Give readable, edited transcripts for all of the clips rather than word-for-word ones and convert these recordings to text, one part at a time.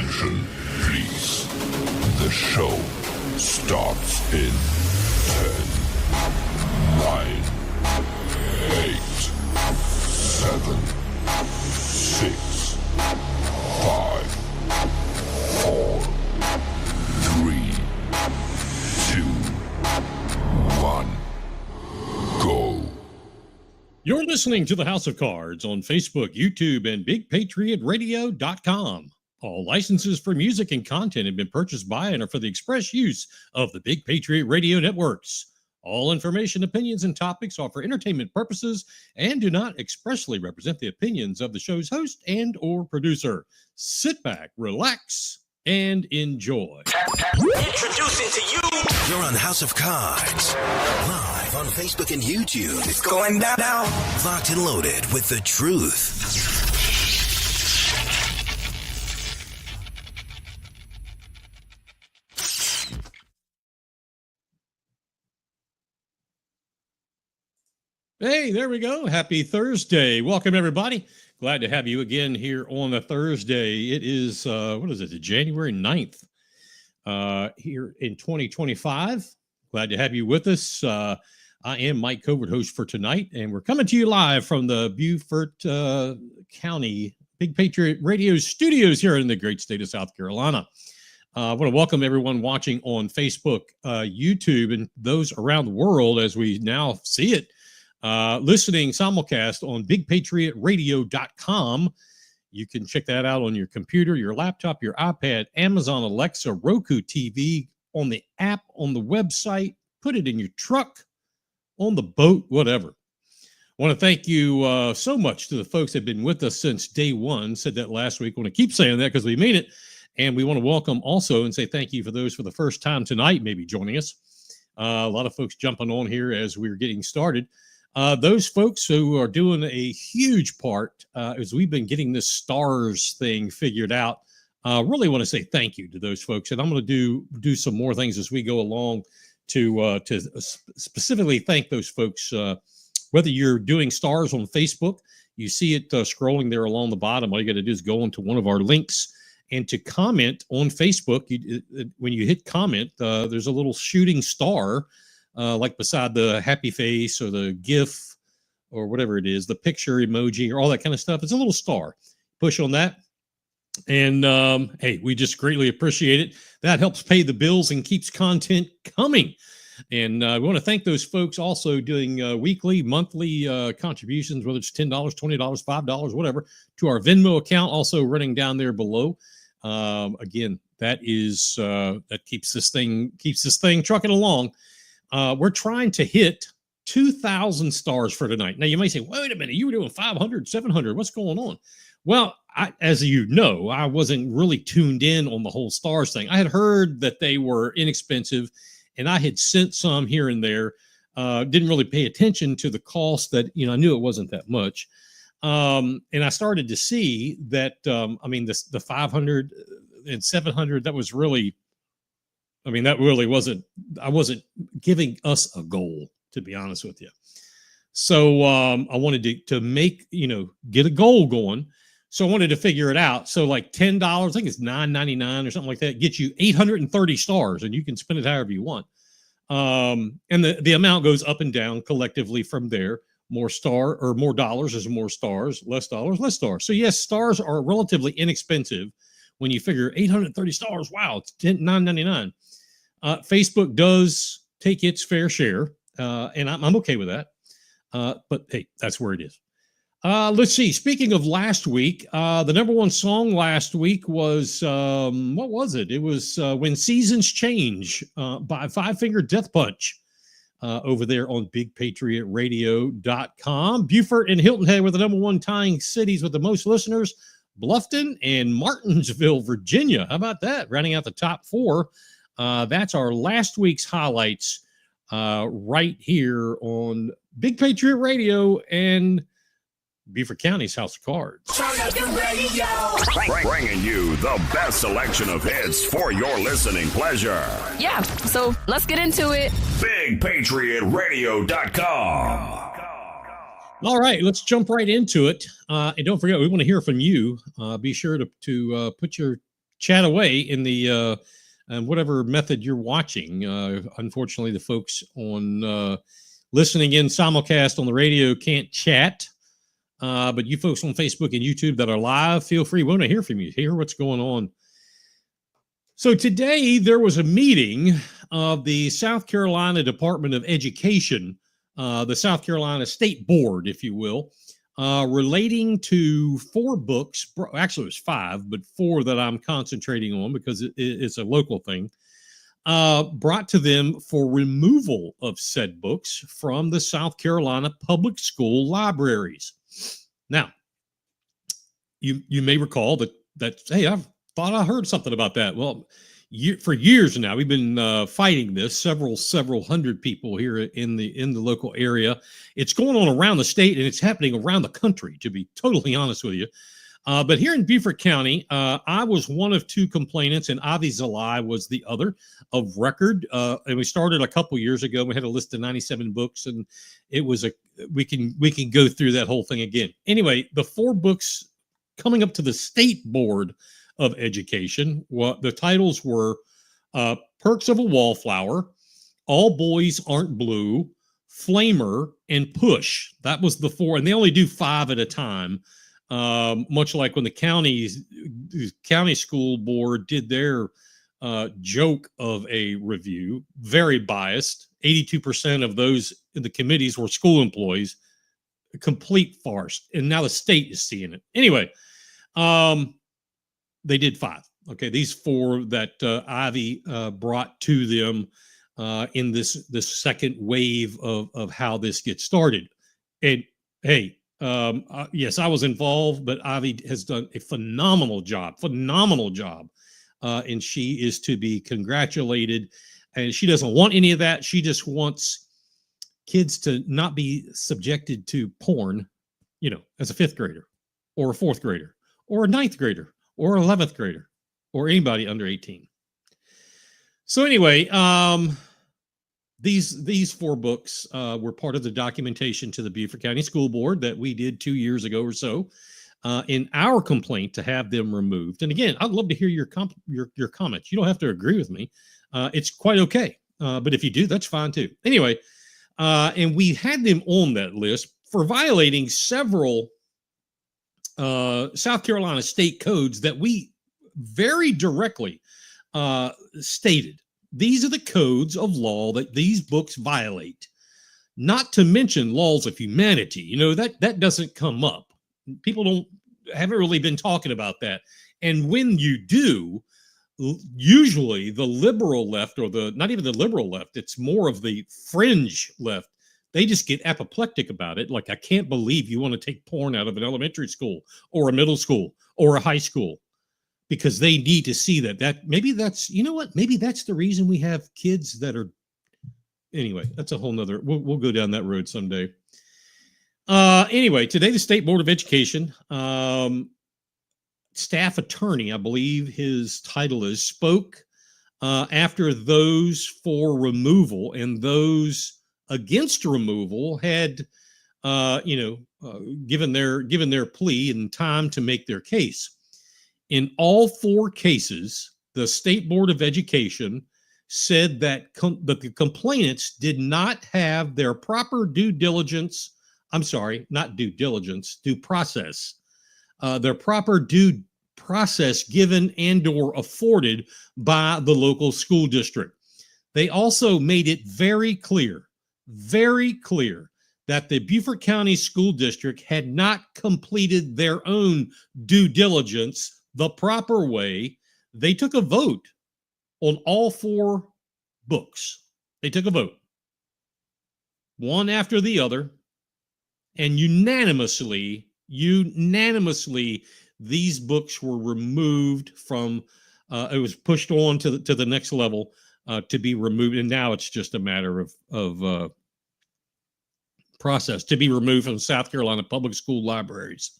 Attention, please. The show starts in 10, 9, 8, 7, 6, 5, 4, 3, 2, 1, go. You're listening to the House of Cards on Facebook, YouTube, and BigPatriotRadio.com. All licenses for music and content have been purchased by and are for the express use of the Big Patriot Radio networks. All information, opinions, and topics are for entertainment purposes and do not expressly represent the opinions of the show's host and or producer. Sit back, relax, and enjoy. Introducing to you. You're on House of Cards, live on Facebook and YouTube. It's going down now. Locked and loaded with the truth. Hey, there we go. Happy Thursday. Welcome, everybody. Glad to have you again here on a Thursday. It is, January 9th here in 2025. Glad to have you with us. I am Mike Covert, host for tonight, and we're coming to you live from the Beaufort County Big Patriot Radio studios here in the great state of South Carolina. I want to welcome everyone watching on Facebook, YouTube, and those around the world as we now see it. Listening simulcast on BigPatriotRadio.com. You can check that out on your computer, your laptop, your iPad, Amazon Alexa, Roku TV, on the app, on the website. Put it in your truck, on the boat, whatever. I want to thank you so much to the folks that have been with us since day one. Said that last week. I want to keep saying that because we mean it. And we want to welcome also and say thank you for those for the first time tonight, maybe joining us. A lot of folks jumping on here as we're getting started. Those folks who are doing a huge part as we've been getting this stars thing figured out, really want to say thank you to those folks. And I'm going to do some more things as we go along to specifically thank those folks. Whether you're doing stars on Facebook, you see it scrolling there along the bottom. All you got to do is go into one of our links and to comment on Facebook. When you hit comment, there's a little shooting star. Like beside the happy face or the GIF or whatever it is, the picture emoji or all that kind of stuff. It's a little star. Push on that. And hey, we just greatly appreciate it. That helps pay the bills and keeps content coming. And we want to thank those folks also doing weekly, monthly contributions, whether it's $10, $20, $5, whatever, to our Venmo account, also running down there below. Again, that is that keeps this thing trucking along. We're trying to hit 2,000 stars for tonight. Now, you may say, wait a minute, you were doing 500, 700. What's going on? Well, as you know, I wasn't really tuned in on the whole stars thing. I had heard that they were inexpensive, and I had sent some here and there. Didn't really pay attention to the cost that, I knew it wasn't that much. And I started to see that, the 500 and 700, that was really... that really wasn't, I wasn't giving us a goal, to be honest with you. So I wanted to make, get a goal going. So I wanted to figure it out. So like $10, I think it's $9.99 or something like that, gets you 830 stars, and you can spend it however you want. And the amount goes up and down collectively from there. More dollars is more stars, less dollars, less stars. So yes, stars are relatively inexpensive when you figure 830 stars. Wow, it's $9.99. Facebook does take its fair share, and I'm okay with that. But hey, that's where it is. Let's see. Speaking of last week, the number one song last week was, what was it? It was When Seasons Change by Five Finger Death Punch over there on BigPatriotRadio.com. Beaufort and Hilton Head were the number one tying cities with the most listeners. Bluffton and Martinsville, Virginia. How about that? Rounding out the top four. That's our last week's highlights right here on Big Patriot Radio and Beaufort County's House of Cards. Bringing you the best selection of hits for your listening pleasure. Yeah, so let's get into it. BigPatriotRadio.com. All right, let's jump right into it. And don't forget, we want to hear from you. Be sure to put your chat away in the whatever method you're watching. Unfortunately, the folks on listening in simulcast on the radio can't chat. But you folks on Facebook and YouTube that are live, feel free. We want to hear from you, hear what's going on. So today there was a meeting of the South Carolina Department of Education, the South Carolina State Board, if you will, relating to 4 books. Actually, it was 5, but 4 that I'm concentrating on because it's a local thing. Brought to them for removal of said books from the South Carolina public school libraries. Now, you may recall that hey, I've thought I heard something about that. Well, for years now, we've been fighting this. Several hundred people here in the local area. It's going on around the state, and it's happening around the country, to be totally honest with you. But here in Beaufort County, I was one of 2 complainants, and Avi Zalai was the other of record. And we started a couple years ago. We had a list of 97 books, and it was we can go through that whole thing again. Anyway, the 4 books coming up to the State Board of Education, the titles were Perks of a Wallflower, All Boys Aren't Blue, Flamer, and Push. That was the 4, and they only do 5 at a time. Much like when the county school board did their joke of a review, very biased. 82% of those in the committees were school employees. A complete farce. And now the state is seeing it. Anyway, they did 5. Okay, these 4 that Ivy brought to them in this second wave of how this gets started. And hey, yes, I was involved, but Ivy has done a phenomenal job, and she is to be congratulated. And she doesn't want any of that. She just wants kids to not be subjected to porn, as a 5th grader or a 4th grader or a 9th grader or 11th grader or anybody under 18. So anyway, These 4 books were part of the documentation to the Beaufort County School Board that we did 2 years ago or so in our complaint to have them removed. And again, I'd love to hear your comments. You don't have to agree with me. It's quite okay. But if you do, that's fine too. Anyway, and we had them on that list for violating several South Carolina state codes that we very directly stated. These are the codes of law that these books violate, not to mention laws of humanity. That doesn't come up. People haven't really been talking about that. And when you do, usually the liberal left, or not even the liberal left, it's more of the fringe left. They just get apoplectic about it. Like, I can't believe you want to take porn out of an elementary school or a middle school or a high school. Because they need to see that maybe that's, maybe that's the reason we have kids that are, anyway, that's a whole nother, we'll go down that road someday. Anyway, today, the State Board of Education, staff attorney, I believe his title is, spoke after those for removal, and those against removal had, given their plea and time to make their case. In all 4 cases, the State Board of Education said that the complainants did not have their proper due process, their proper due process given and or afforded by the local school district. They also made it very clear that the Beaufort County School District had not completed their own due diligence the proper way. They took a vote on all 4 books. They took a vote, one after the other, and unanimously, these books were removed from, it was pushed on to the next level to be removed. And now it's just a matter of process to be removed from South Carolina public school libraries.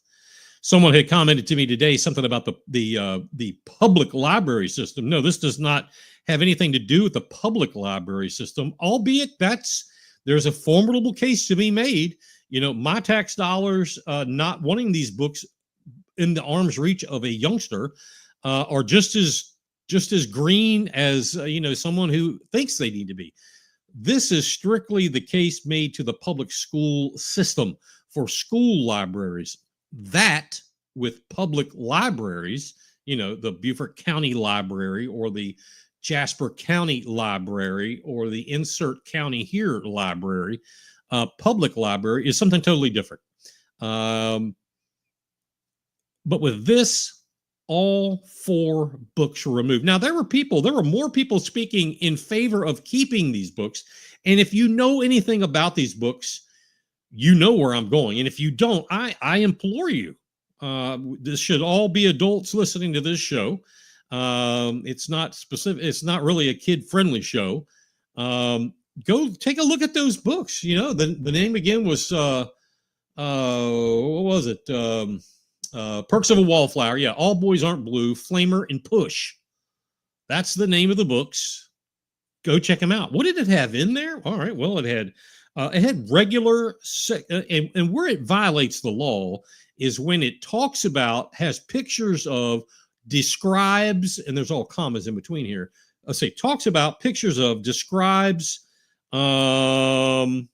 Someone had commented to me today something about the public library system. No, this does not have anything to do with the public library system, albeit there's a formidable case to be made. My tax dollars not wanting these books in the arm's reach of a youngster are just as green as someone who thinks they need to be. This is strictly the case made to the public school system for school libraries. That with public libraries, the Beaufort County Library or the Jasper County Library or the Insert County here library, public library is something totally different. But with this, all 4 books were removed. Now, there were more people speaking in favor of keeping these books. And if you know anything about these books, you know where I'm going. And if you don't, I implore you, this should all be adults listening to this show. It's not specific. It's not really a kid-friendly show. Go take a look at those books. The name again was, what was it? Perks of a Wallflower. Yeah. All Boys Aren't Blue, Flamer, and Push. That's the name of the books. Go check them out. What did it have in there? All right. Well, it had regular, and where it violates the law is when it has pictures of, describes, and there's all commas in between here. Let's say talks about, pictures of, describes, and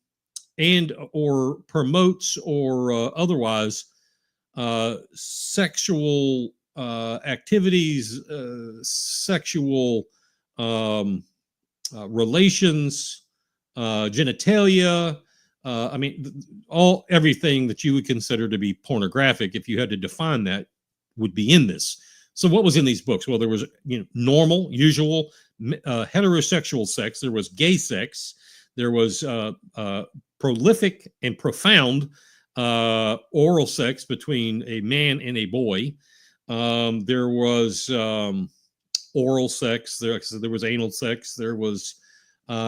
or promotes or otherwise sexual activities, sexual relations, genitalia. Everything that you would consider to be pornographic, if you had to define that, would be in this. So what was in these books? Well, there was, normal, usual, heterosexual sex. There was gay sex. There was prolific and profound oral sex between a man and a boy. There was oral sex. There was anal sex. There was,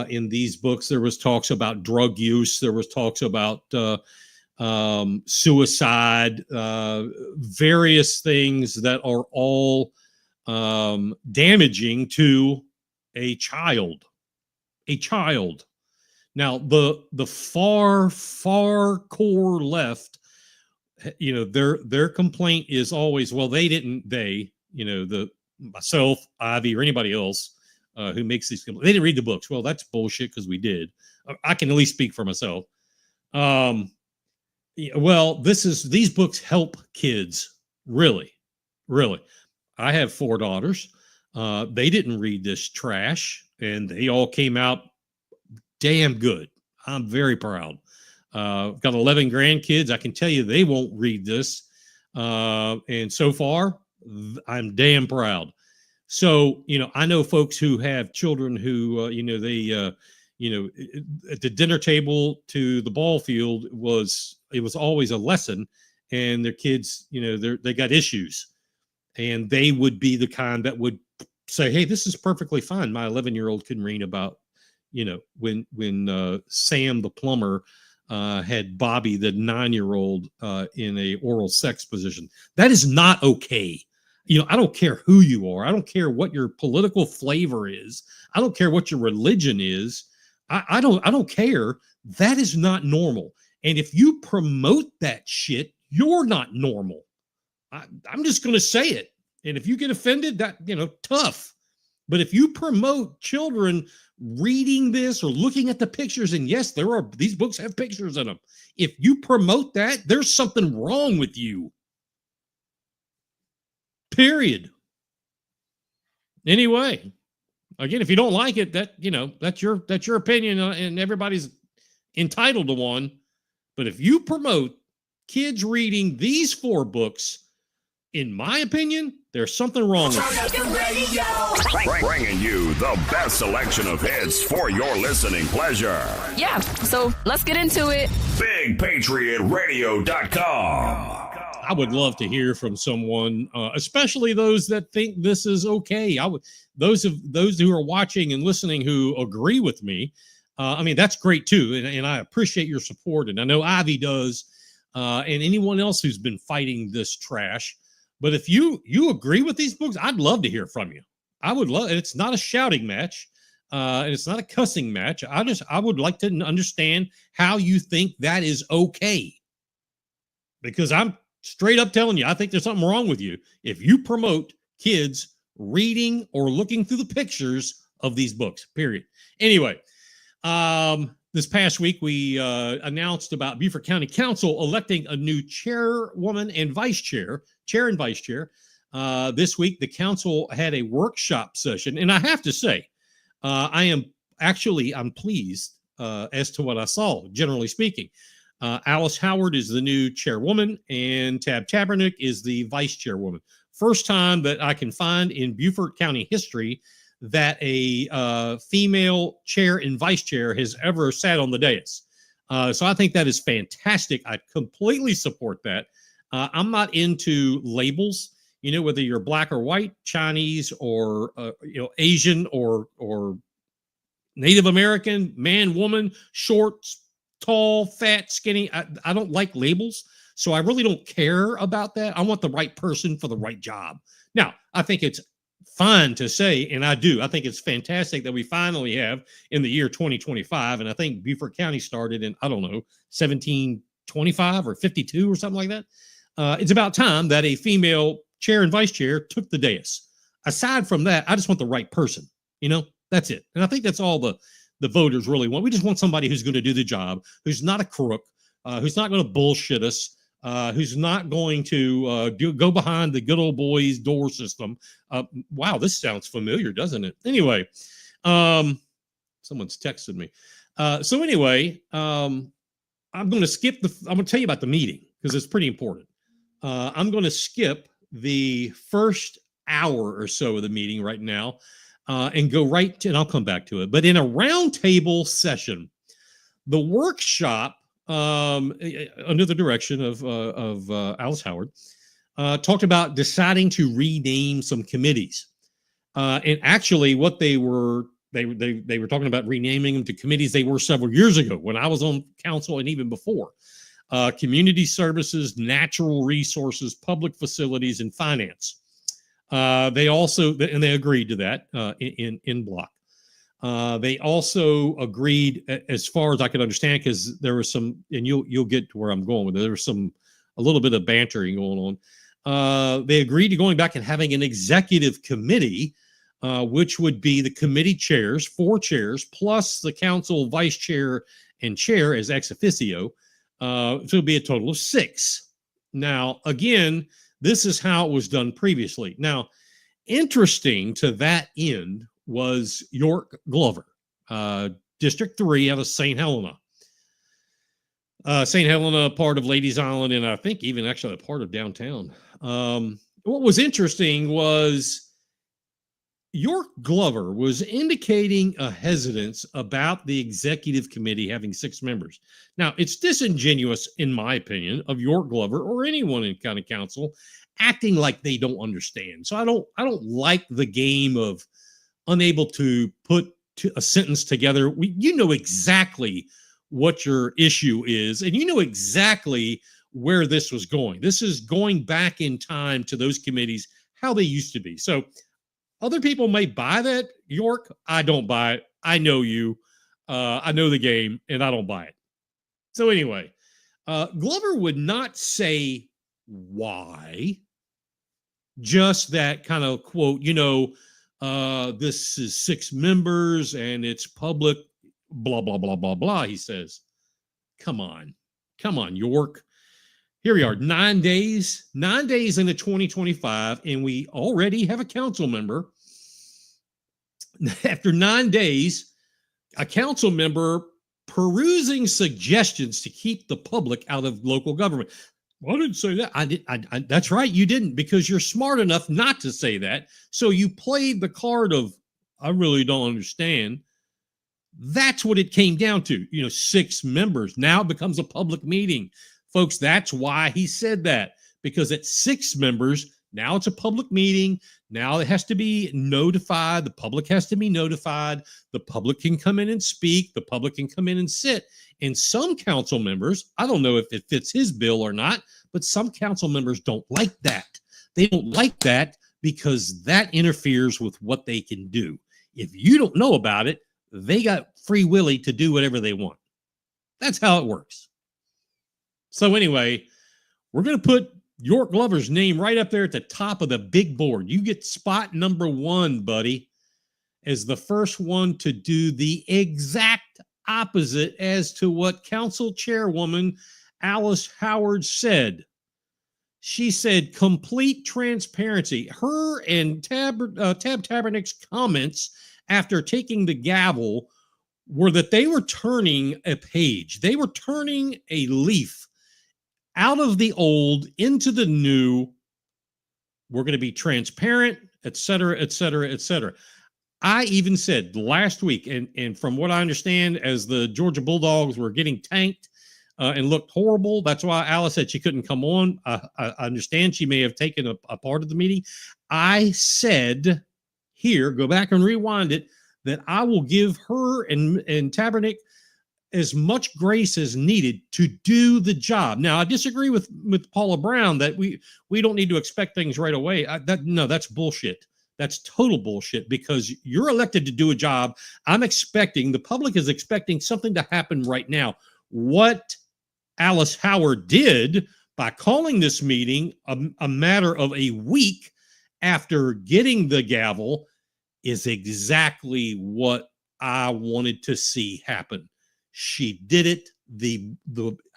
in these books, there was talks about drug use. There was talks about suicide, various things that are all damaging to a child. Now, the far core left, their complaint is always, well, myself, Ivy, or anybody else who makes these complaints, they didn't read the books. Well, that's bullshit, because we did. I can at least speak for myself. Well, these books help kids, really. I have 4 daughters. They didn't read this trash, and they all came out damn good. I'm very proud. Got 11 grandkids. I can tell you they won't read this. And so far, I'm damn proud. So, I know folks who have children who, at the dinner table to the ball field, it was always a lesson, and their kids, they got issues, and they would be the kind that would say, hey, this is perfectly fine. My 11-year-old can read about, when Sam the plumber had Bobby the 9-year-old in a oral sex position. That is not okay. I don't care who you are. I don't care what your political flavor is. I don't care what your religion is. I don't care. That is not normal. And if you promote that shit, you're not normal. I'm just going to say it. And if you get offended, that, tough. But if you promote children reading this or looking at the pictures, and yes, these books have pictures in them. If you promote that, there's something wrong with you. Period. Anyway, again, if you don't like it, that's your opinion, and everybody's entitled to one. But if you promote kids reading these 4 books, in my opinion, there's something wrong with it. Bringing you the best selection of hits for your listening pleasure. Yeah, so let's get into it. BigPatriotRadio.com. I would love to hear from someone, especially those that think this is okay. Those who are watching and listening who agree with me. That's great too, and I appreciate your support, and I know Ivy does, and anyone else who's been fighting this trash. But if you agree with these books, I'd love to hear from you. I would love. It's not a shouting match, and it's not a cussing match. I would like to understand how you think that is okay, because I'm straight up telling you, I think there's something wrong with you if you promote kids reading or looking through the pictures of these books, period. Anyway, this past week, we announced about Beaufort County Council electing a new chairwoman and chair and vice chair. This week, the council had a workshop session, and I have to say, I'm pleased as to what I saw, generally speaking. Alice Howard is the new chairwoman, and Tab Tabernick is the vice chairwoman. First time that I can find in Beaufort County history that a female chair and vice chair has ever sat on the dais. So I think that is fantastic. I completely support that. I'm not into labels, whether you're black or white, Chinese or Asian or Native American, man, woman, short, tall, fat, skinny. I don't like labels. So I really don't care about that. I want the right person for the right job. Now, I think it's fine to say, and I do. I think it's fantastic that we finally have in the year 2025. And I think Beaufort County started in, 1725 or 52 or something like that. It's about time that a female chair and vice chair took the dais. Aside from that, I just want the right person. That's it. And I think that's all the voters really want. We just want somebody who's going to do the job, who's not a crook, who's not going to bullshit us, who's not going to go behind the good old boys door system. Wow, this sounds familiar, doesn't it? Anyway, someone's texted me. So anyway, I'm going to skip I'm going to tell you about the meeting because it's pretty important. I'm going to skip the first hour or so of the meeting right now and go right to, and I'll come back to it. But in a roundtable session, the workshop under the direction of Alice Howard, talked about deciding to rename some committees. And actually, what they were talking about renaming them to committees they were several years ago when I was on council and even before. Community services, natural resources, public facilities, and finance. They also, and they agreed to that in block. They also agreed, as far as I could understand, because there was some, and you'll get to where I'm going with it. There was a little bit of bantering going on. They agreed to going back and having an executive committee, which would be the committee chairs, 4 chairs, plus the council vice chair and chair as ex officio. So it'll be a total of 6. Now, again, this is how it was done previously. Now, interesting to that end was York Glover, District 3 out of St. Helena. St. Helena, part of Ladies Island, and I think even actually a part of downtown. What was interesting was York Glover was indicating a hesitance about the executive committee having 6 members. Now, it's disingenuous, in my opinion, of York Glover or anyone in county council acting like they don't understand. So I don't like the game of unable to put a sentence together. You know exactly what your issue is, and you know exactly where this was going. This is going back in time to those committees, how they used to be. So other people may buy that, York. I don't buy it. I know you. I know the game, and I don't buy it. So anyway, Glover would not say why, just that kind of quote, this is 6 members and it's public, blah, blah, blah, blah, blah. He says, come on, York. Here we are, 9 days into 2025, and we already have a council member. After 9 days, a council member perusing suggestions to keep the public out of local government. Well, I didn't say that. That's right, you didn't, because you're smart enough not to say that. So you played the card of, I really don't understand. That's what it came down to. 6 members. Now it becomes a public meeting. Folks, that's why he said that, because at 6 members, now it's a public meeting. Now it has to be notified. The public has to be notified. The public can come in and speak. The public can come in and sit. And some council members, I don't know if it fits his bill or not, but some council members don't like that. They don't like that because that interferes with what they can do. If you don't know about it, they got free willy to do whatever they want. That's how it works. So anyway, we're going to put York Glover's name right up there at the top of the big board. You get spot number 1, buddy, as the first one to do the exact opposite as to what Council Chairwoman Alice Howard said. She said complete transparency. Her and Tab Tabernick's comments after taking the gavel were that they were turning a page. They were turning a leaf out of the old into the new. We're going to be transparent, et cetera, et cetera, et cetera. I even said last week, and from what I understand, as the Georgia Bulldogs were getting tanked and looked horrible, that's why Alice said she couldn't come on. I understand she may have taken a part of the meeting. I said here, go back and rewind it, that I will give her and Tabernick as much grace as needed to do the job. Now, I disagree with Paula Brown that we don't need to expect things right away. No, that's bullshit. That's total bullshit, because you're elected to do a job. The public is expecting something to happen right now. What Alice Howard did by calling this meeting a matter of a week after getting the gavel is exactly what I wanted to see happen. She did it.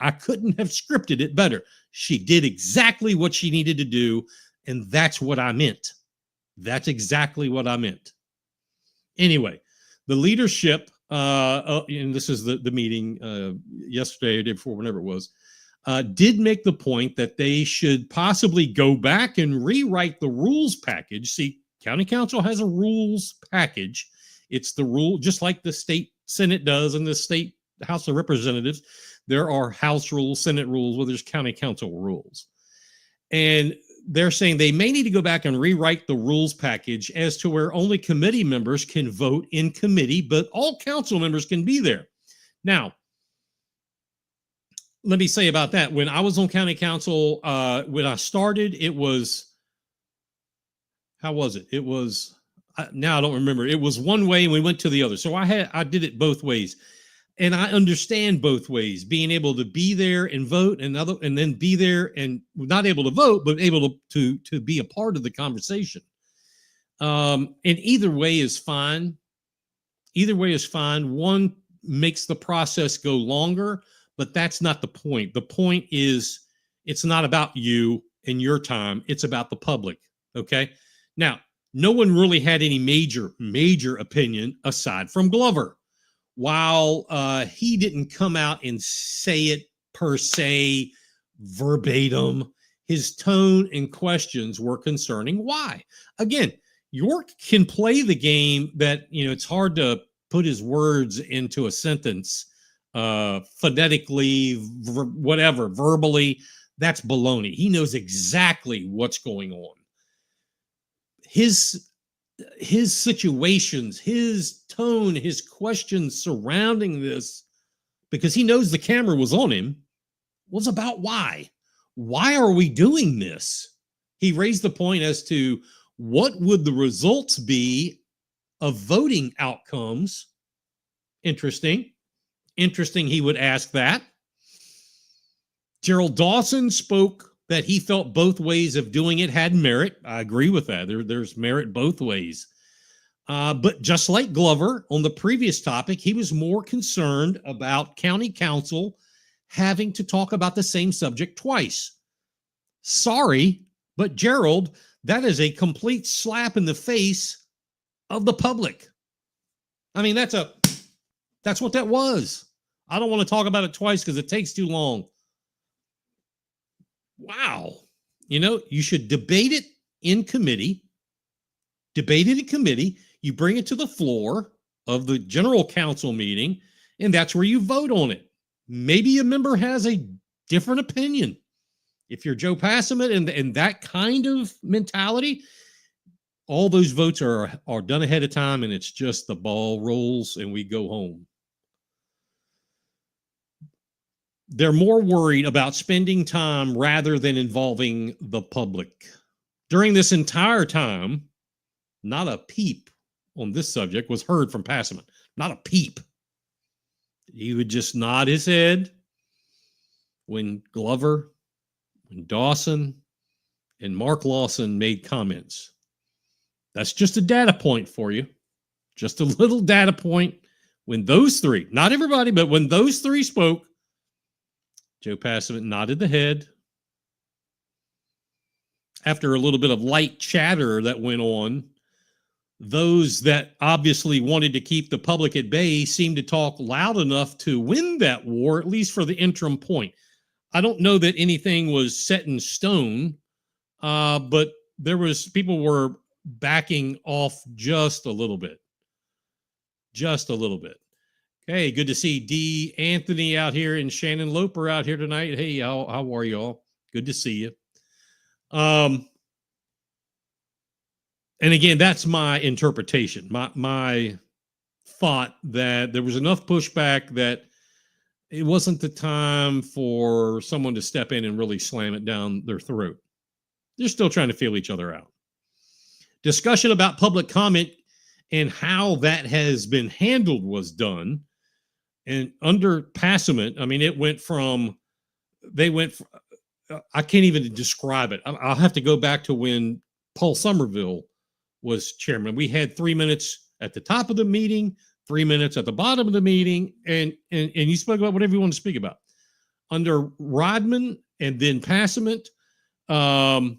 I couldn't have scripted it better. She did exactly what she needed to do, and that's what I meant. That's exactly what I meant. Anyway, the leadership, and this is the meeting yesterday or day before, whenever it was, did make the point that they should possibly go back and rewrite the rules package. See, County Council has a rules package. It's the rule, just like the state Senate does and the state House of Representatives. There are House rules, Senate rules, well, there's County Council rules. And they're saying they may need to go back and rewrite the rules package as to where only committee members can vote in committee, but all council members can be there. Now, let me say about that. When I was on county council, when I started, it was, how was it? It was, now I don't remember. It was one way and we went to the other. So I did it both ways. And I understand both ways, being able to be there and vote and then be there and not able to vote, but able to be a part of the conversation. And either way is fine. Either way is fine. One makes the process go longer, but that's not the point. The point is it's not about you and your time. It's about the public. Okay. Now, no one really had any major opinion aside from Glover. While he didn't come out and say it per se verbatim, his tone and questions were concerning why. Again, York can play the game that, it's hard to put his words into a sentence phonetically, verbally. That's baloney. He knows exactly what's going on. His situations, his tone, his questions surrounding this, because he knows the camera was on him, was about why. Why are we doing this? He raised the point as to what would the results be of voting outcomes. Interesting he would ask that. Gerald Dawson spoke that he felt both ways of doing it had merit. I agree with that. There's merit both ways. But just like Glover on the previous topic, he was more concerned about county council having to talk about the same subject twice. Sorry, but Gerald, that is a complete slap in the face of the public. I mean, that's what that was. I don't want to talk about it twice because it takes too long. Wow. You should debate it in committee. You bring it to the floor of the general council meeting, and that's where you vote on it. Maybe a member has a different opinion. If you're Joe Passamet and that kind of mentality, all those votes are done ahead of time, and it's just the ball rolls and we go home. They're more worried about spending time rather than involving the public. During this entire time, not a peep on this subject was heard from Passamet. Not a peep. He would just nod his head when Glover, when Dawson, and Mark Lawson made comments. That's just a data point for you. Just a little data point. When those three, not everybody, but when those three spoke, Joe Passavant nodded the head. After a little bit of light chatter that went on, those that obviously wanted to keep the public at bay seemed to talk loud enough to win that war, at least for the interim point. I don't know that anything was set in stone, but people were backing off just a little bit. Just a little bit. Okay, good to see D. Anthony out here and Shannon Loper out here tonight. Hey, how are y'all? Good to see you. And again, that's my interpretation, my thought that there was enough pushback that it wasn't the time for someone to step in and really slam it down their throat. They're still trying to feel each other out. Discussion about public comment and how that has been handled was done. And under Passavant, I mean, I can't even describe it. I'll have to go back to when Paul Somerville was chairman. We had 3 minutes at the top of the meeting, 3 minutes at the bottom of the meeting, and you spoke about whatever you want to speak about. Under Rodman and then Passavant, all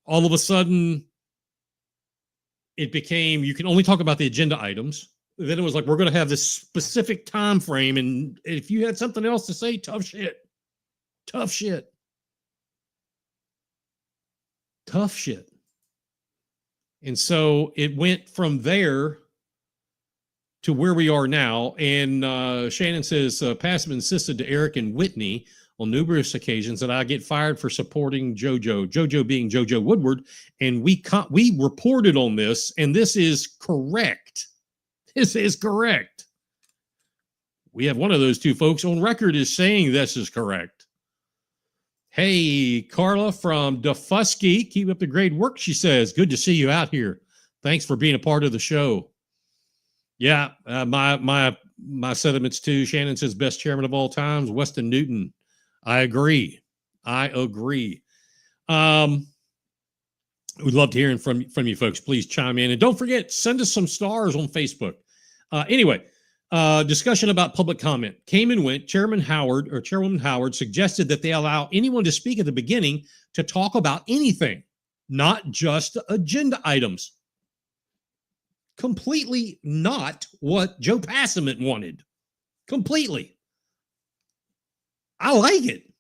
of a sudden it became you can only talk about the agenda items. Then it was like, we're going to have this specific time frame, and if you had something else to say, tough shit. And so it went from there to where we are now. And Shannon says, Passavant insisted to Eric and Whitney on numerous occasions that I get fired for supporting JoJo being JoJo Woodward. And we reported on this, and this is correct. This is correct. We have one of those two folks on record is saying this is correct. Hey, Carla from Defusky, keep up the great work, she says. Good to see you out here. Thanks for being a part of the show. Yeah, my sentiments too. Shannon says best chairman of all times, Weston Newton. I agree. We'd love to hear from you folks. Please chime in. And don't forget, send us some stars on Facebook. Anyway, discussion about public comment came and went. Chairwoman Howard suggested that they allow anyone to speak at the beginning to talk about anything, not just agenda items. Completely not what Joe Passavant wanted. Completely. I like it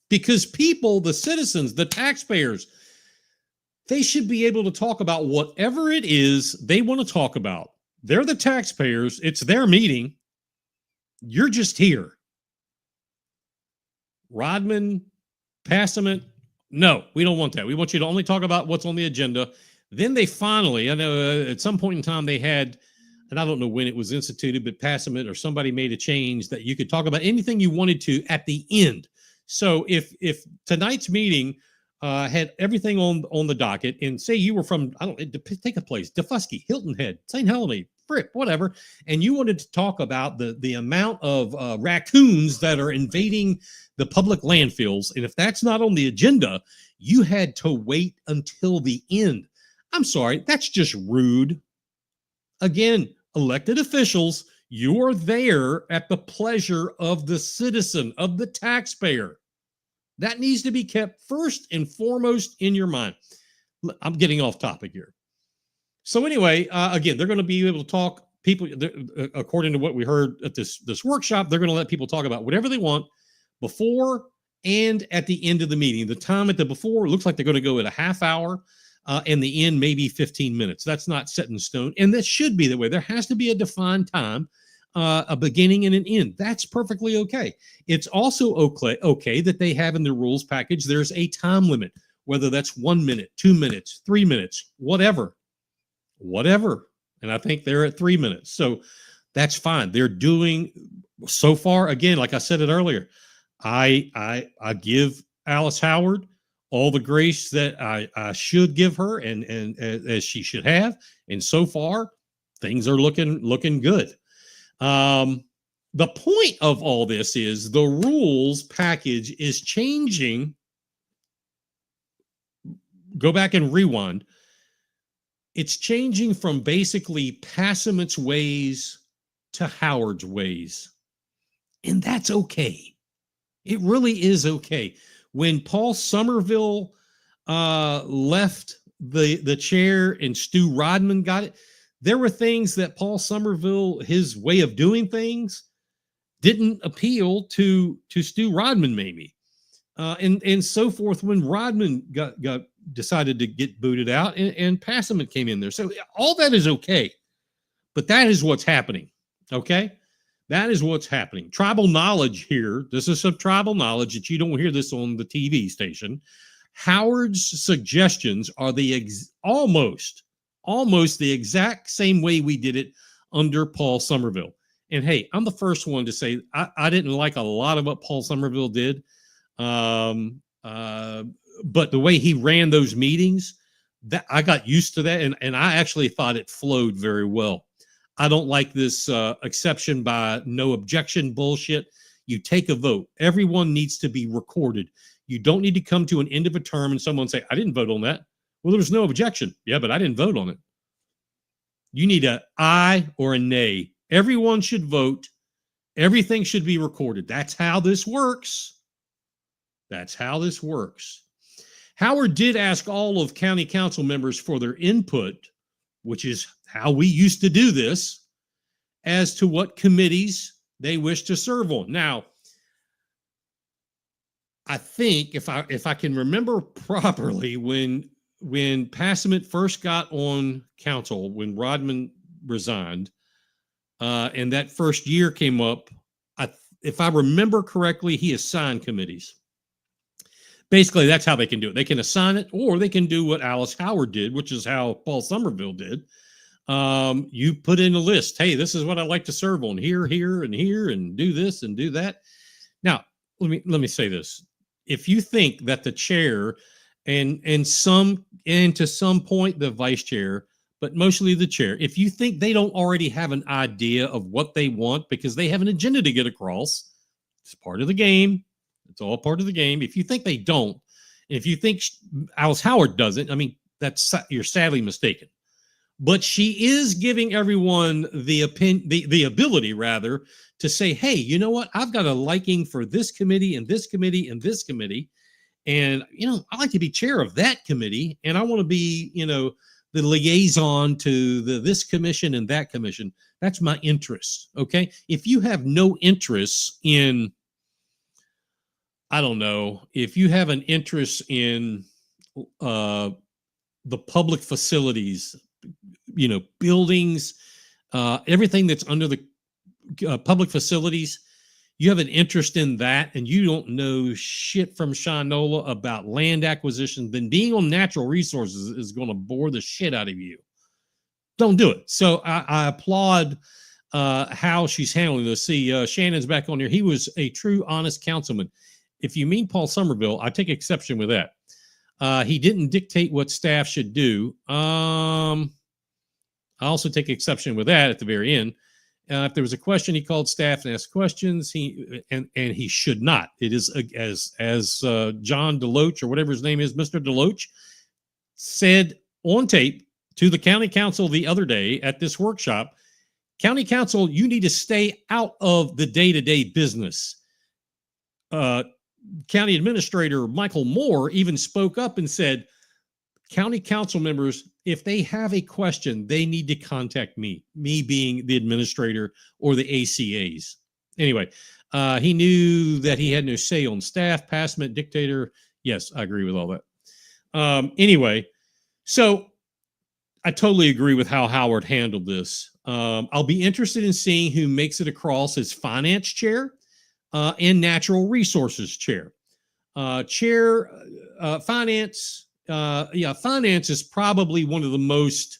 because people, the citizens, the taxpayers, they should be able to talk about whatever it is they want to talk about. They're the taxpayers. It's their meeting. You're just here. Rodman, Passavant, no, we don't want that. We want you to only talk about what's on the agenda. Then they finally, I know at some point in time they had, and I don't know when it was instituted, but Passavant or somebody made a change that you could talk about anything you wanted to at the end. So if tonight's meeting had everything on the docket, and say you were from, take a place, Defusky, Hilton Head, St. Helena, Fripp, whatever, and you wanted to talk about the amount of raccoons that are invading the public landfills, and if that's not on the agenda, you had to wait until the end. I'm sorry, that's just rude. Again, elected officials, you're there at the pleasure of the citizen, of the taxpayer. That needs to be kept first and foremost in your mind. I'm getting off topic here. So anyway, again, they're going to be able to talk. People, according to what we heard at this workshop, they're going to let people talk about whatever they want before and at the end of the meeting. The time at the before looks like they're going to go at a half hour, and the end maybe 15 minutes. That's not set in stone, and that should be the way. There has to be a defined time, a beginning and an end. That's perfectly okay. It's also okay that they have in the rules package, there's a time limit, whether that's 1 minute, 2 minutes, 3 minutes, whatever. And I think they're at 3 minutes. So that's fine. They're doing so far. Again, like I said it earlier, I give Alice Howard all the grace that I should give her and as she should have. And so far, things are looking good. The point of all this is the rules package is changing go back and rewind. It's changing from basically Passament's ways to Howard's ways. And that's okay. It really is okay. When Paul Somerville left the chair and Stu Rodman got it, there were things that Paul Somerville, his way of doing things, didn't appeal to Stu Rodman, maybe. And so forth when Rodman got decided to get booted out and Passament came in there. So all that is okay. But that is what's happening. Okay? That is what's happening. Tribal knowledge here. This is some tribal knowledge that you don't hear this on the TV station. Howard's suggestions are almost the exact same way we did it under Paul Somerville. And hey, I'm the first one to say I didn't like a lot of what Paul Somerville did. But the way he ran those meetings, that I got used to that, and I actually thought it flowed very well. I don't like this exception by no objection bullshit. You take a vote. Everyone needs to be recorded. You don't need to come to an end of a term and someone say, I didn't vote on that. Well, there was no objection. Yeah, but I didn't vote on it. You need an aye or a nay. Everyone should vote. Everything should be recorded. That's how this works. That's how this works. Howard did ask all of county council members for their input, which is how we used to do this, as to what committees they wish to serve on. Now, I think if I can remember properly, when Passament first got on council, when Rodman resigned, and that first year came up, if I remember correctly, he assigned committees. Basically, that's how they can do it. They can assign it, or they can do what Alice Howard did, which is how Paul Somerville did. You put in a list. Hey, this is what I like to serve on here, and do this and do that. Now, let me say this. If you think that the chair and to some point the vice chair, but mostly the chair, if you think they don't already have an idea of what they want because they have an agenda to get across, it's part of the game. It's all part of the game. If you think they don't, and if you think Alice Howard doesn't, I mean, you're sadly mistaken. But she is giving everyone the ability, rather, to say, hey, you know what? I've got a liking for this committee and this committee and this committee. And, I like to be chair of that committee. And I want to be, the liaison to this commission and that commission. That's my interest. Okay. If you have no interest in, I don't know, if you have an interest in the public facilities, buildings, everything that's under the public facilities, you have an interest in that, and you don't know shit from Shinola about land acquisition, then being on natural resources is going to bore the shit out of you. Don't do it. So I applaud how she's handling this. See, Shannon's back on here. He was a true, honest councilman. If you mean Paul Somerville, I take exception with that. He didn't dictate what staff should do. I also take exception with that at the very end. If there was a question, he called staff and asked questions. He should not. It is as John Deloach, or whatever his name is, Mr. Deloach, said on tape to the county council the other day at this workshop. County council, you need to stay out of the day-to-day business. County Administrator Michael Moore even spoke up and said, county council members, if they have a question, they need to contact me being the administrator or the ACAs. Anyway, he knew that he had no say on staff, Passament, dictator. Yes, I agree with all that. Anyway, so I totally agree with how Howard handled this. I'll be interested in seeing who makes it across as finance chair and natural resources chair. Finance. Finance is probably one of the most,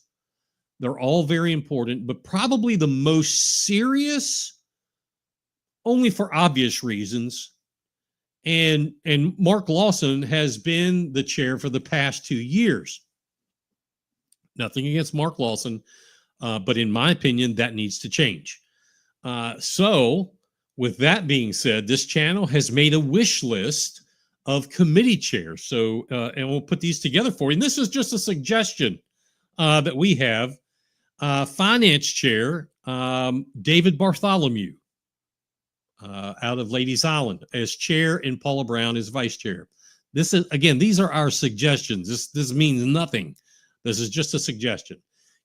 they're all very important, but probably the most serious, only for obvious reasons. And Mark Lawson has been the chair for the past 2 years. Nothing against Mark Lawson, but in my opinion, that needs to change. So with that being said, this channel has made a wish list of committee chairs. So, and we'll put these together for you. And this is just a suggestion that we have. Finance chair, David Bartholomew, out of Ladies Island as chair, and Paula Brown as vice chair. This is, again, these are our suggestions. This means nothing. This is just a suggestion.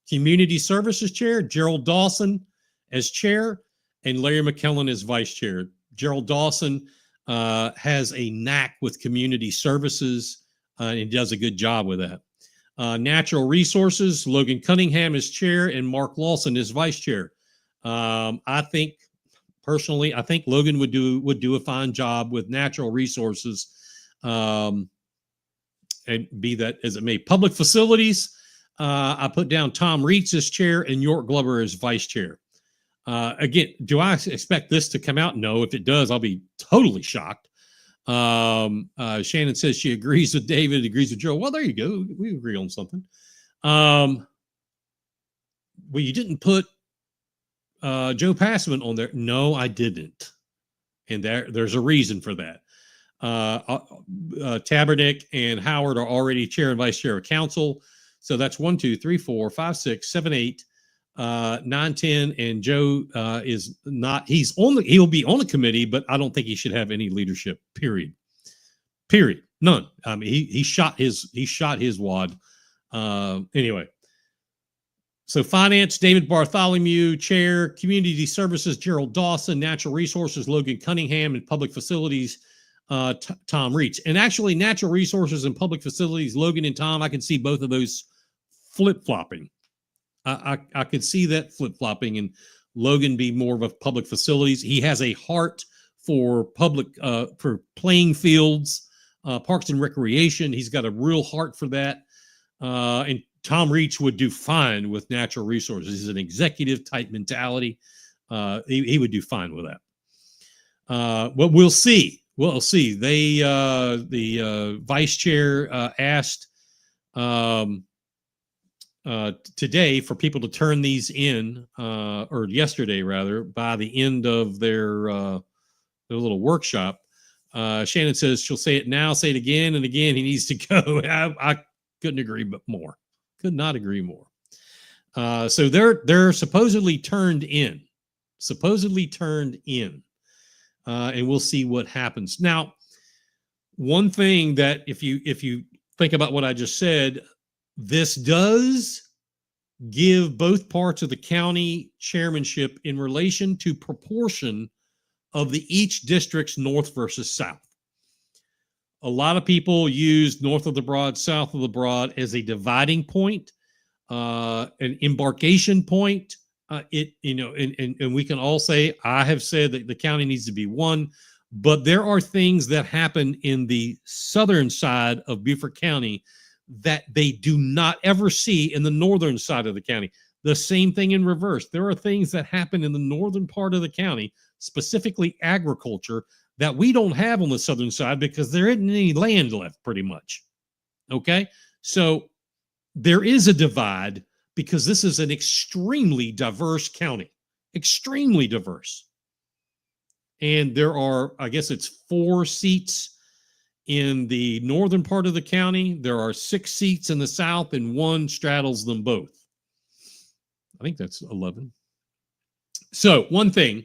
Community Services Chair, Gerald Dawson as chair, and Larry McKellen as vice chair. Gerald Dawson has a knack with community services, and he does a good job with that. Natural Resources, Logan Cunningham is chair, and Mark Lawson is vice chair. I think, personally, I think Logan would do a fine job with Natural Resources, and be that as it may. Public Facilities, I put down Tom Reitz as chair and York Glover as vice chair. Again, do I expect this to come out? No. If it does, I'll be totally shocked. Shannon says she agrees with David, agrees with Joe. Well, there you go. We agree on something. Well, you didn't put Joe Passman on there. No, I didn't. And there's a reason for that. Tabernick and Howard are already chair and vice chair of council. So that's 1, 2, 3, 4, 5, 6, 7, 8, 9, 10. And Joe is not, he'll be on the committee, but I don't think he should have any leadership, period. None. I mean, he shot his wad. Anyway. So Finance, David Bartholomew, chair. Community Services, Gerald Dawson. Natural Resources, Logan Cunningham. And Public Facilities, Tom Reitz. And actually, Natural Resources and Public Facilities, Logan and Tom, I can see both of those flip-flopping. I could see that flip-flopping, and Logan be more of a public facilities. He has a heart for for playing fields, parks and recreation. He's got a real heart for that. And Tom Reitz would do fine with Natural Resources. He's an executive type mentality. He would do fine with that. But we'll see. We'll see. The vice chair asked today for people to turn these in, or yesterday rather, by the end of their little workshop. Shannon says she'll say it now, say it again and again. He needs to go. I couldn't agree more. Could not agree more. So they're supposedly turned in. And we'll see what happens. Now, one thing that if you think about what I just said, this does give both parts of the county chairmanship in relation to proportion of each district's north versus south. A lot of people use north of the Broad, south of the Broad as a dividing point, an embarkation point. And we can all say, I have said that the county needs to be one, but there are things that happen in the southern side of Beaufort County that they do not ever see in the northern side of the county. The same thing in reverse. There are things that happen in the northern part of the county, specifically agriculture, that we don't have on the southern side because there isn't any land left, pretty much. Okay? So there is a divide because this is an extremely diverse county. Extremely diverse. And there are, I guess it's 4 seats in the northern part of the county. There are 6 seats in the south, and 1 straddles them both. I think that's 11. So one thing,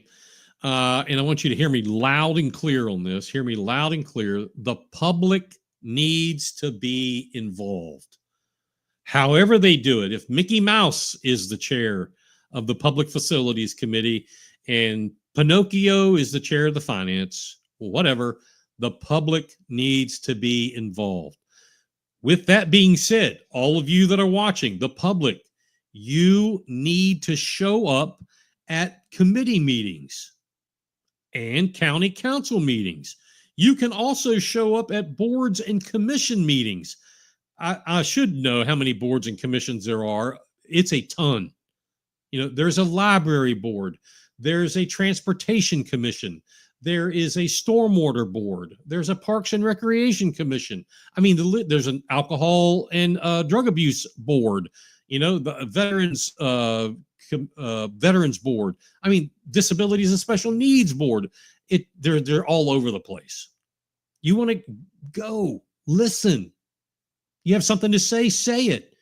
and I want you to hear me loud and clear on this. Hear me loud and clear. The public needs to be involved. However they do it. If Mickey Mouse is the chair of the Public Facilities Committee and Pinocchio is the chair of the finance, whatever, the public needs to be involved. With that being said, all of you that are watching, the public, you need to show up at committee meetings and county council meetings. You can also show up at boards and commission meetings. I should know how many boards and commissions there are. It's a ton. There's a library board. There's a transportation commission. There is a stormwater board. There's a Parks and Recreation Commission. I mean, there's an alcohol and drug abuse board. The veterans board. I mean, disabilities and special needs board. They're all over the place. You want to go listen. You have something to say it.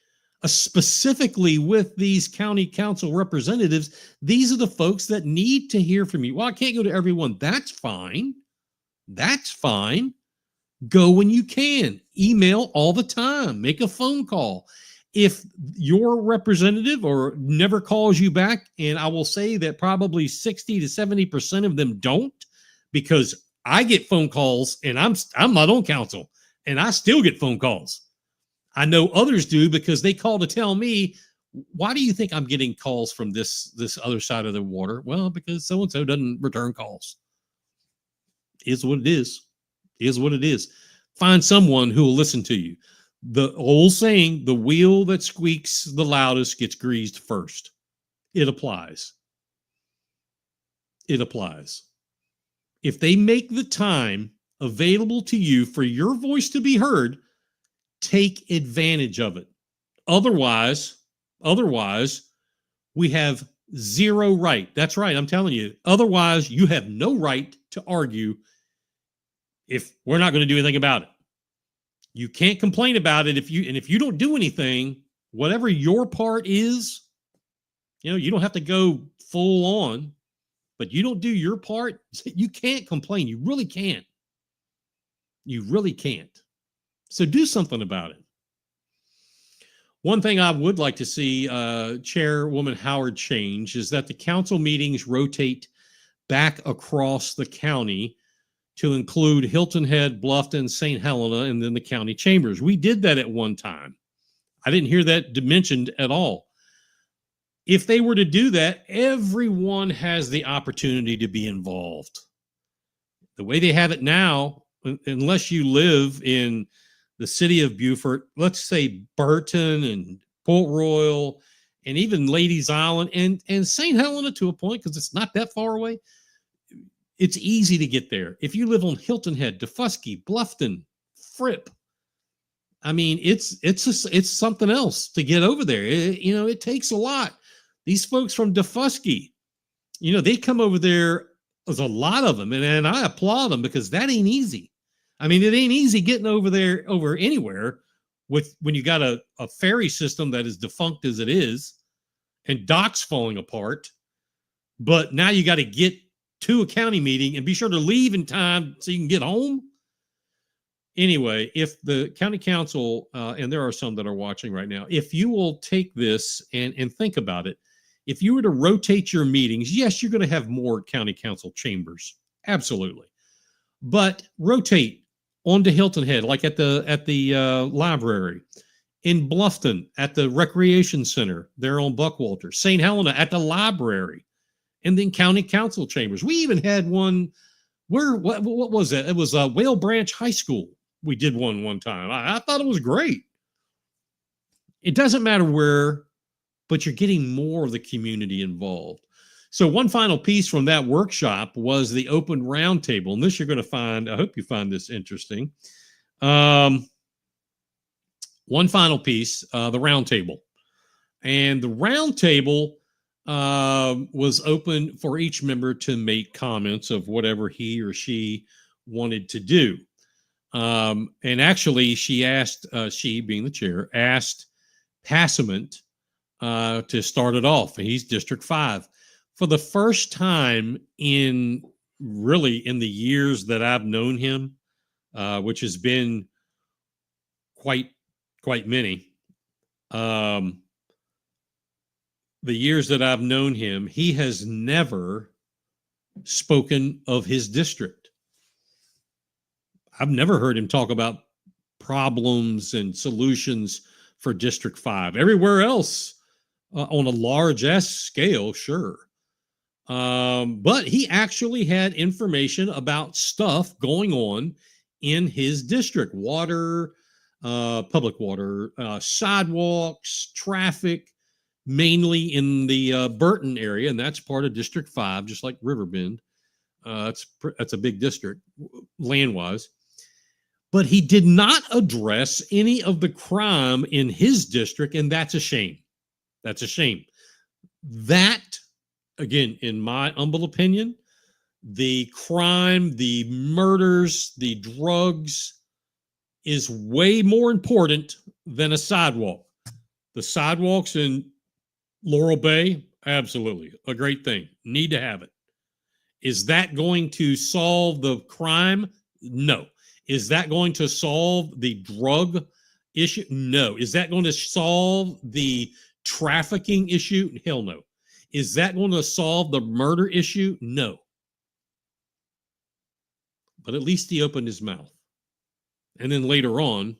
Specifically with these county council representatives, these are the folks that need to hear from you. Well, I can't go to everyone. That's fine. That's fine. Go when you can. Email all the time. Make a phone call. If your representative or never calls you back, and I will say that probably 60 to 70% of them don't, because I get phone calls and I'm not on council and I still get phone calls. I know others do because they call to tell me, why do you think I'm getting calls from this other side of the water? Well, because so-and-so doesn't return calls. Is what it is. Is what it is. Find someone who will listen to you. The old saying, the wheel that squeaks the loudest gets greased first. It applies. It applies. If they make the time available to you for your voice to be heard, take advantage of it. Otherwise, we have zero right. That's right. I'm telling you. Otherwise, you have no right to argue if we're not going to do anything about it. You can't complain about it if you don't do anything, whatever your part is, you don't have to go full on, but you don't do your part, you can't complain. You really can't. You really can't. So do something about it. One thing I would like to see Chairwoman Howard change is that the council meetings rotate back across the county to include Hilton Head, Bluffton, St. Helena, and then the county chambers. We did that at one time. I didn't hear that mentioned at all. If they were to do that, everyone has the opportunity to be involved. The way they have it now, unless you live in the city of Beaufort, let's say Burton and Port Royal, and even Ladies Island and St. Helena to a point, because it's not that far away. It's easy to get there. If you live on Hilton Head, Defusky, Bluffton, Fripp, I mean, it's something else to get over there. It takes a lot. These folks from Defusky, they come over there. There's a lot of them, and I applaud them because that ain't easy. I mean, it ain't easy getting over there, over anywhere, when you got a ferry system that is defunct as it is, and docks falling apart. But now you got to get to a county meeting and be sure to leave in time so you can get home. Anyway, if the county council, and there are some that are watching right now, if you will take this and think about it, if you were to rotate your meetings, yes, you're going to have more county council chambers. Absolutely. But rotate onto Hilton Head, like at the library, in Bluffton at the recreation center there on Buckwalter, St. Helena at the library, and then county council chambers. We even had one where, what was that? It was Whale Branch High School. We did one time. I thought it was great. It doesn't matter where, but you're getting more of the community involved. So one final piece from that workshop was the open roundtable. And this you're going to find, I hope you find this interesting. One final piece, the roundtable. And the roundtable was open for each member to make comments of whatever he or she wanted to do. And actually, she asked, she being the chair, asked Passament to start it off. And he's District 5. For the first time in the years that I've known him, which has been quite many, the years that I've known him, he has never spoken of his district. I've never heard him talk about problems and solutions for District 5. Everywhere else, on a large scale, sure. But he actually had information about stuff going on in his district: water, public water, sidewalks, traffic, mainly in the Burton area, and that's part of District 5, just like Riverbend. That's a big district land-wise. But he did not address any of the crime in his district, and that's a shame. That's a shame. That, again, in my humble opinion, the crime, the murders, the drugs is way more important than a sidewalk. The sidewalks in Laurel Bay, absolutely a great thing. Need to have it. Is that going to solve the crime? No. Is that going to solve the drug issue? No. Is that going to solve the trafficking issue? Hell no. Is that going to solve the murder issue? No. But at least he opened his mouth. And then later on,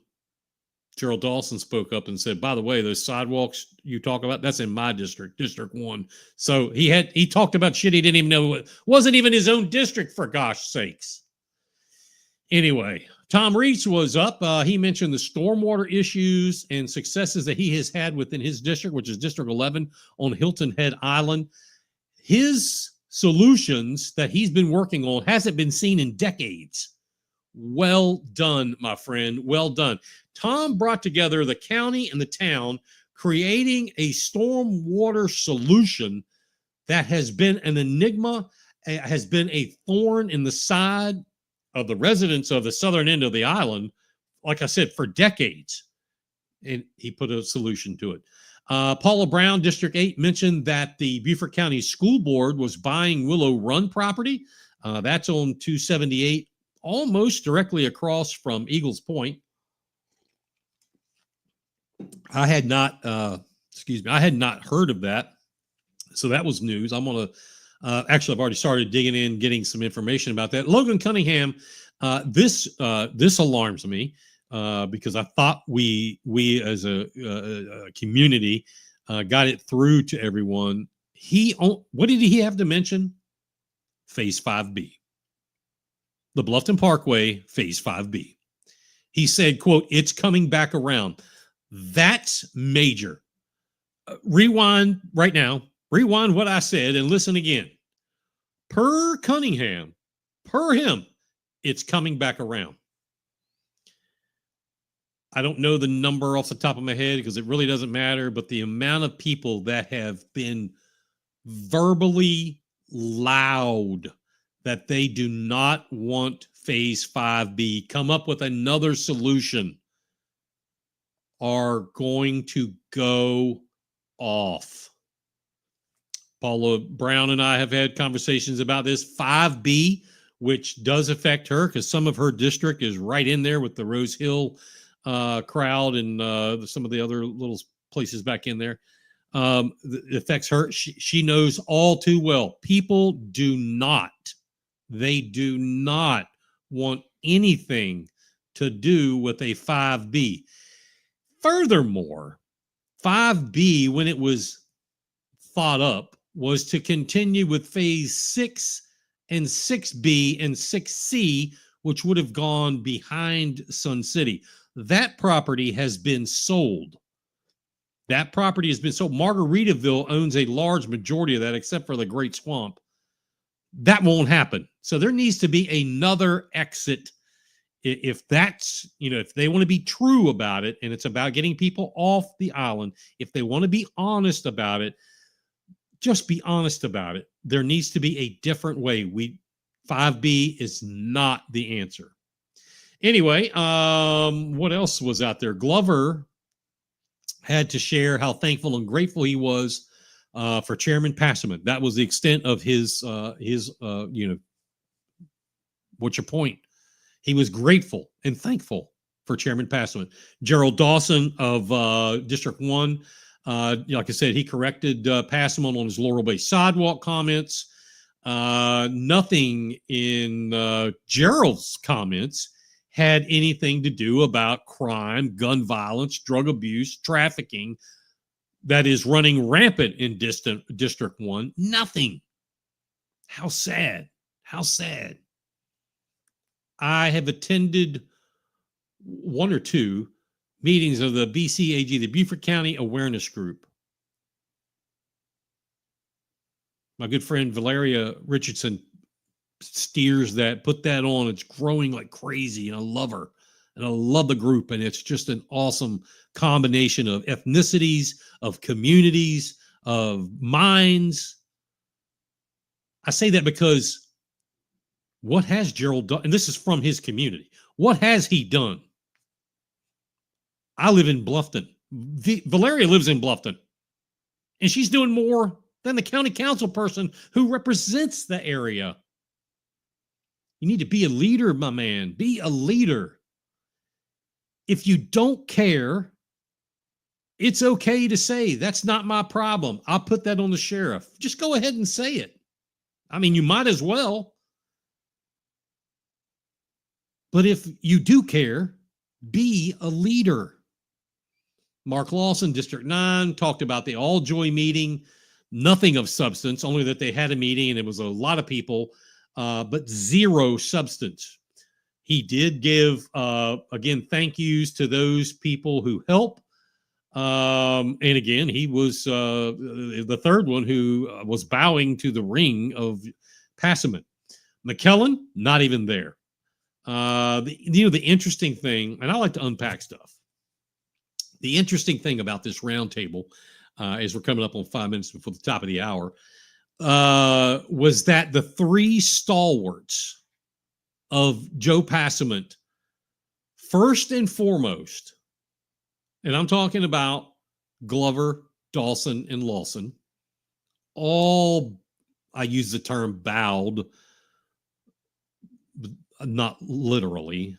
Gerald Dawson spoke up and said, by the way, those sidewalks you talk about, that's in my district, District 1. So he talked about shit he didn't even know. Wasn't even his own district, for gosh sakes. Anyway, Tom Reese was up. He mentioned the stormwater issues and successes that he has had within his district, which is District 11 on Hilton Head Island. His solutions that he's been working on hasn't been seen in decades. Well done, my friend. Well done. Tom brought together the county and the town, creating a stormwater solution that has been an enigma, has been a thorn in the side of the residents of the southern end of the island, like I said, for decades. And he put a solution to it. Paula Brown, District 8, mentioned that the Beaufort County School Board was buying Willow Run property. That's on 278, almost directly across from Eagles Point. I had not, I had not heard of that. So that was news. I'm going to, actually, I've already started digging in, getting some information about that. Logan Cunningham, this alarms me because I thought we as a community got it through to everyone. What did he have to mention? Phase 5B. The Bluffton Parkway, Phase 5B. He said, quote, it's coming back around. That's major. Rewind right now. Rewind what I said and listen again. Per Cunningham, per him, it's coming back around. I don't know the number off the top of my head because it really doesn't matter, but the amount of people that have been verbally loud that they do not want Phase 5B, come up with another solution, are going to go off. Paula Brown and I have had conversations about this. 5B, which does affect her because some of her district is right in there with the Rose Hill crowd and some of the other little places back in there. It affects her. She knows all too well. People do not want anything to do with a 5B. Furthermore, 5B, when it was thought up, was to continue with Phase 6 and 6B and 6C, which would have gone behind Sun City. That property has been sold. That property has been sold. Margaritaville owns a large majority of that, except for the Great Swamp. That won't happen. So there needs to be another exit. If that's, if they want to be true about it, and it's about getting people off the island, if they want to be honest about it, just be honest about it. There needs to be a different way. 5B is not the answer. Anyway, what else was out there? Glover had to share how thankful and grateful he was for Chairman Passaman. That was the extent of his what's your point? He was grateful and thankful for Chairman Passaman. Gerald Dawson of District 1, like I said, he corrected Passaman on his Laurel Bay sidewalk comments. Nothing in Gerald's comments had anything to do about crime, gun violence, drug abuse, trafficking that is running rampant in District 1. Nothing. How sad. How sad. I have attended one or two meetings of the BCAG, the Beaufort County Awareness Group. My good friend Valeria Richardson steers that, put that on. It's growing like crazy, and I love her. And I love the group, and it's just an awesome combination of ethnicities, of communities, of minds. I say that because What has Gerald done? And this is from his community. What has he done? I live in Bluffton. Valeria lives in Bluffton. And she's doing more than the county council person who represents the area. You need to be a leader, my man. Be a leader. If you don't care, it's okay to say, that's not my problem. I'll put that on the sheriff. Just go ahead and say it. I mean, you might as well. But if you do care, be a leader. Mark Lawson, District 9, talked about the All Joy meeting. Nothing of substance, only that they had a meeting and it was a lot of people, but zero substance. He did give, again, thank yous to those people who help. And again, he was the third one who was bowing to the ring of Passman. McKellen, not even there. The interesting thing, and I like to unpack stuff. The interesting thing about this roundtable, as we're coming up on 5 minutes before the top of the hour, was that the three stalwarts of Joe Passman, first and foremost, and I'm talking about Glover, Dawson, and Lawson, all, I use the term bowed, not literally,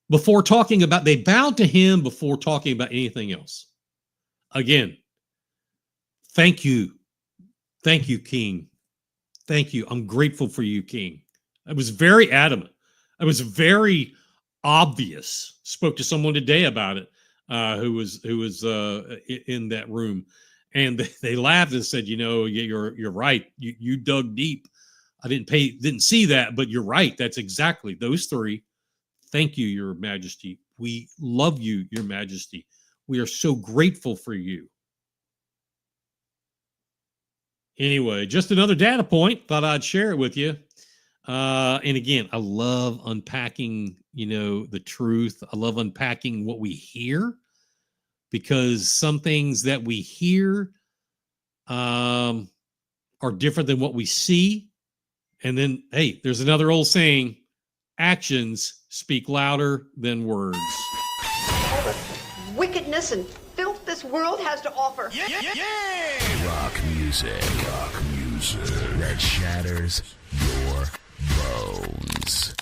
before talking about, they bowed to him before talking about anything else. Again, thank you. Thank you, King. Thank you. I'm grateful for you, King. I was very adamant. I was very obvious. Spoke to someone today about it, who was in that room, and they laughed and said, you're right. You dug deep. I didn't see that, but you're right. That's exactly those three. Thank you, Your Majesty. We love you, Your Majesty. We are so grateful for you. Anyway, just another data point. Thought I'd share it with you. And again, I love unpacking, the truth. I love unpacking what we hear, because some things that we hear are different than what we see. And then, hey, there's another old saying, actions speak louder than words. All the wickedness and filth this world has to offer. Rock music that shatters your bones.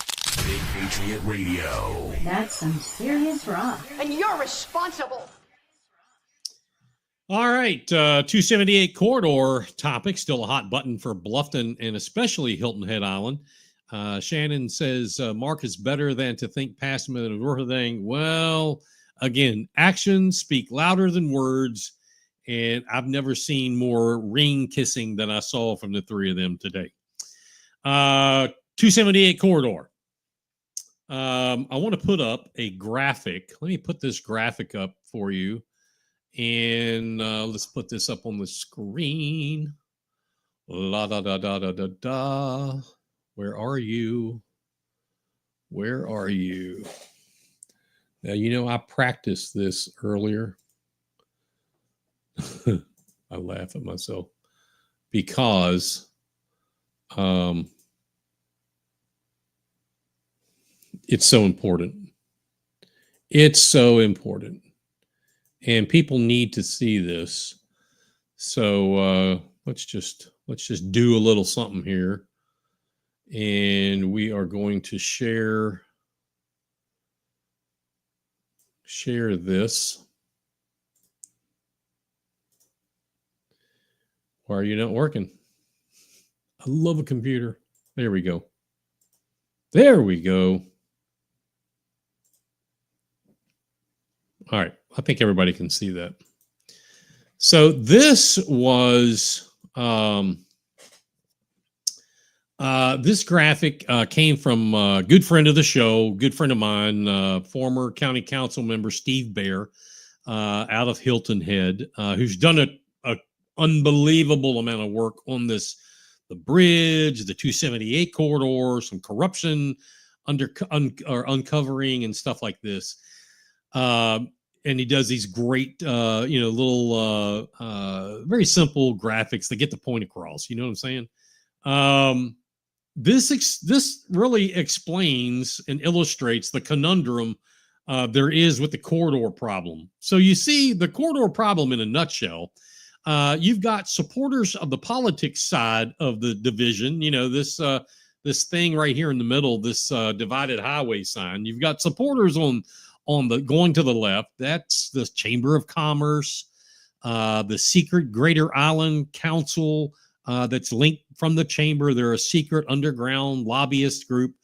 Big Patriot Radio. That's some serious rock. And you're responsible. All right, 278 corridor topic, still a hot button for Bluffton and especially Hilton Head Island. Shannon says, Mark is better than to think Passman and everything. Well, again, actions speak louder than words, and I've never seen more ring kissing than I saw from the three of them today. 278 corridor. I want to put up a graphic. Let me put this graphic up for you. And let's put this up on the screen. La da da da da da da. Where are you? Where are you? Now, I practiced this earlier. I laugh at myself because it's so important. It's so important. And people need to see this. So let's just do a little something here. And we are going to share this. Why are you not working? I love a computer. There we go. There we go. All right. I think everybody can see that. So this was, this graphic came from a good friend of the show, good friend of mine, former county council member Steve Bear, out of Hilton Head, who's done a unbelievable amount of work on this, the bridge, the 278 corridor, some corruption uncovering and stuff like this. And he does these great, little, very simple graphics that get the point across. You know what I'm saying? this really explains and illustrates the conundrum there is with the corridor problem. So you see the corridor problem in a nutshell. You've got supporters of the politics side of the division. You know, this thing right here in the middle, this divided highway sign. You've got supporters on the going to the left. That's the Chamber of Commerce, the secret Greater Island Council that's linked from the chamber. They're a secret underground lobbyist group.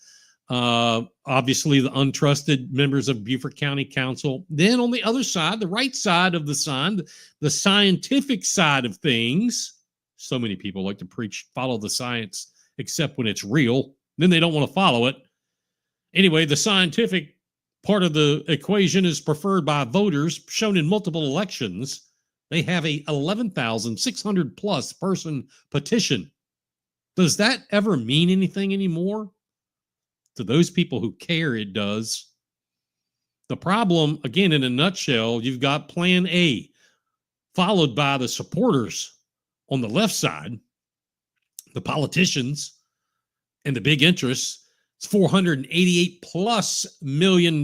Obviously, the untrusted members of Beaufort County Council. Then on the other side, the right side of the sign, the scientific side of things. So many people like to preach, follow the science, except when it's real. Then they don't want to follow it. Anyway, the scientific part of the equation is preferred by voters, shown in multiple elections. They have a 11,600 plus person petition. Does that ever mean anything anymore? To those people who care, it does. The problem, again, in a nutshell, you've got Plan A, followed by the supporters on the left side, the politicians, and the big interests. It's $488 plus million,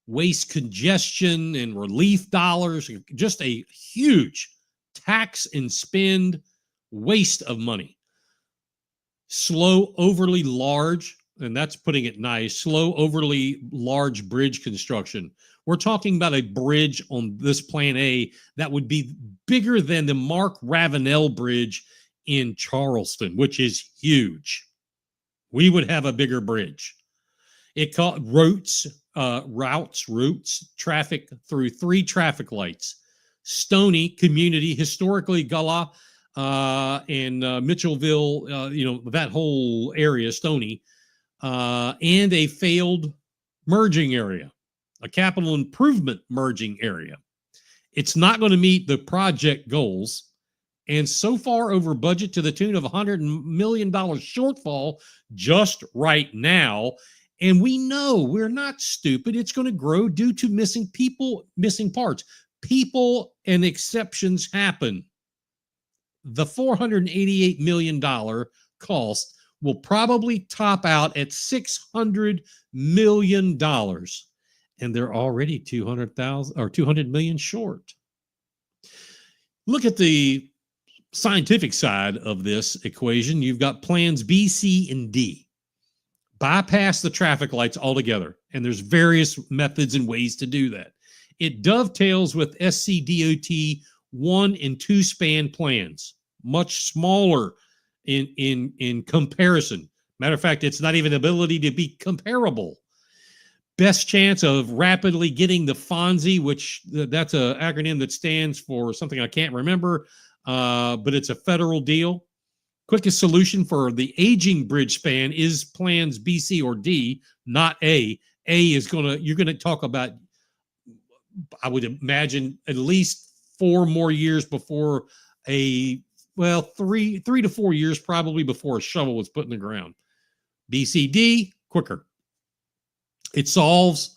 waste congestion and relief dollars, just a huge tax and spend waste of money. Slow, overly large, and that's putting it nice, slow, overly large bridge construction. We're talking about a bridge on this Plan A that would be bigger than the Mark Ravenel Bridge in Charleston, which is huge. We would have a bigger bridge. It routes traffic through 3 traffic lights. Stony community, historically Gullah, and Mitchellville, that whole area, Stony, and a failed merging area, a capital improvement merging area. It's not going to meet the project goals, and so far over budget to the tune of $100 million shortfall just right now. And we know we're not stupid. It's going to grow due to missing people, missing parts. People and exceptions happen. The $488 million cost will probably top out at $600 million. And they're already 200 million short. Look at the scientific side of this equation. You've got plans B, C, and D. Bypass the traffic lights altogether. And there's various methods and ways to do that. It dovetails with SCDOT 1 and 2 span plans, much smaller in comparison. Matter of fact, it's not even ability to be comparable. Best chance of rapidly getting the FONSI, which that's an acronym that stands for something I can't remember, but it's a federal deal. Quickest solution for the aging bridge span is plans B, C, or D, not A. A is you're going to talk about, I would imagine, at least 4 more years before three to 4 years probably before a shovel was put in the ground. B, C, D, quicker. It solves,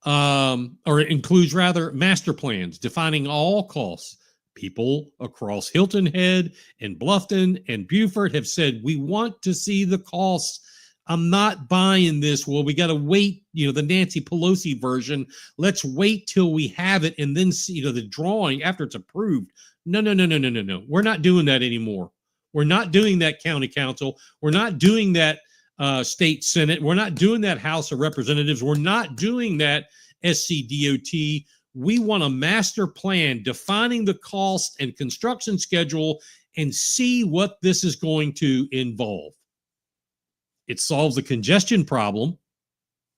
or it includes rather, master plans defining all costs. People across Hilton Head and Bluffton and Beaufort have said, we want to see the costs. I'm not buying this. Well, we got to wait, the Nancy Pelosi version. Let's wait till we have it and then see, the drawing after it's approved. No. We're not doing that anymore. We're not doing that county council. We're not doing that state senate. We're not doing that House of Representatives. We're not doing that SCDOT. We want a master plan defining the cost and construction schedule and see what this is going to involve. It solves the congestion problem,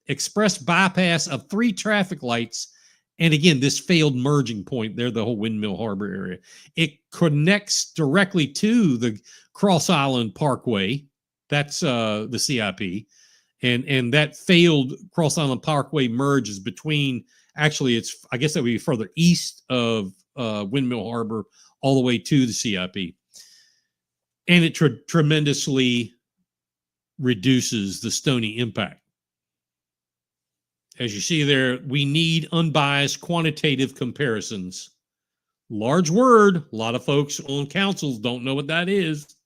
express bypass of 3 traffic lights, and again, this failed merging point there, the whole Windmill Harbor area. It connects directly to the Cross Island Parkway. That's the CIP. And that failed Cross Island Parkway merge is between, actually, I guess that would be further east of Windmill Harbor all the way to the CIP. And it tremendously reduces the Stony impact. As you see there, we need unbiased quantitative comparisons. Large word. A lot of folks on councils don't know what that is.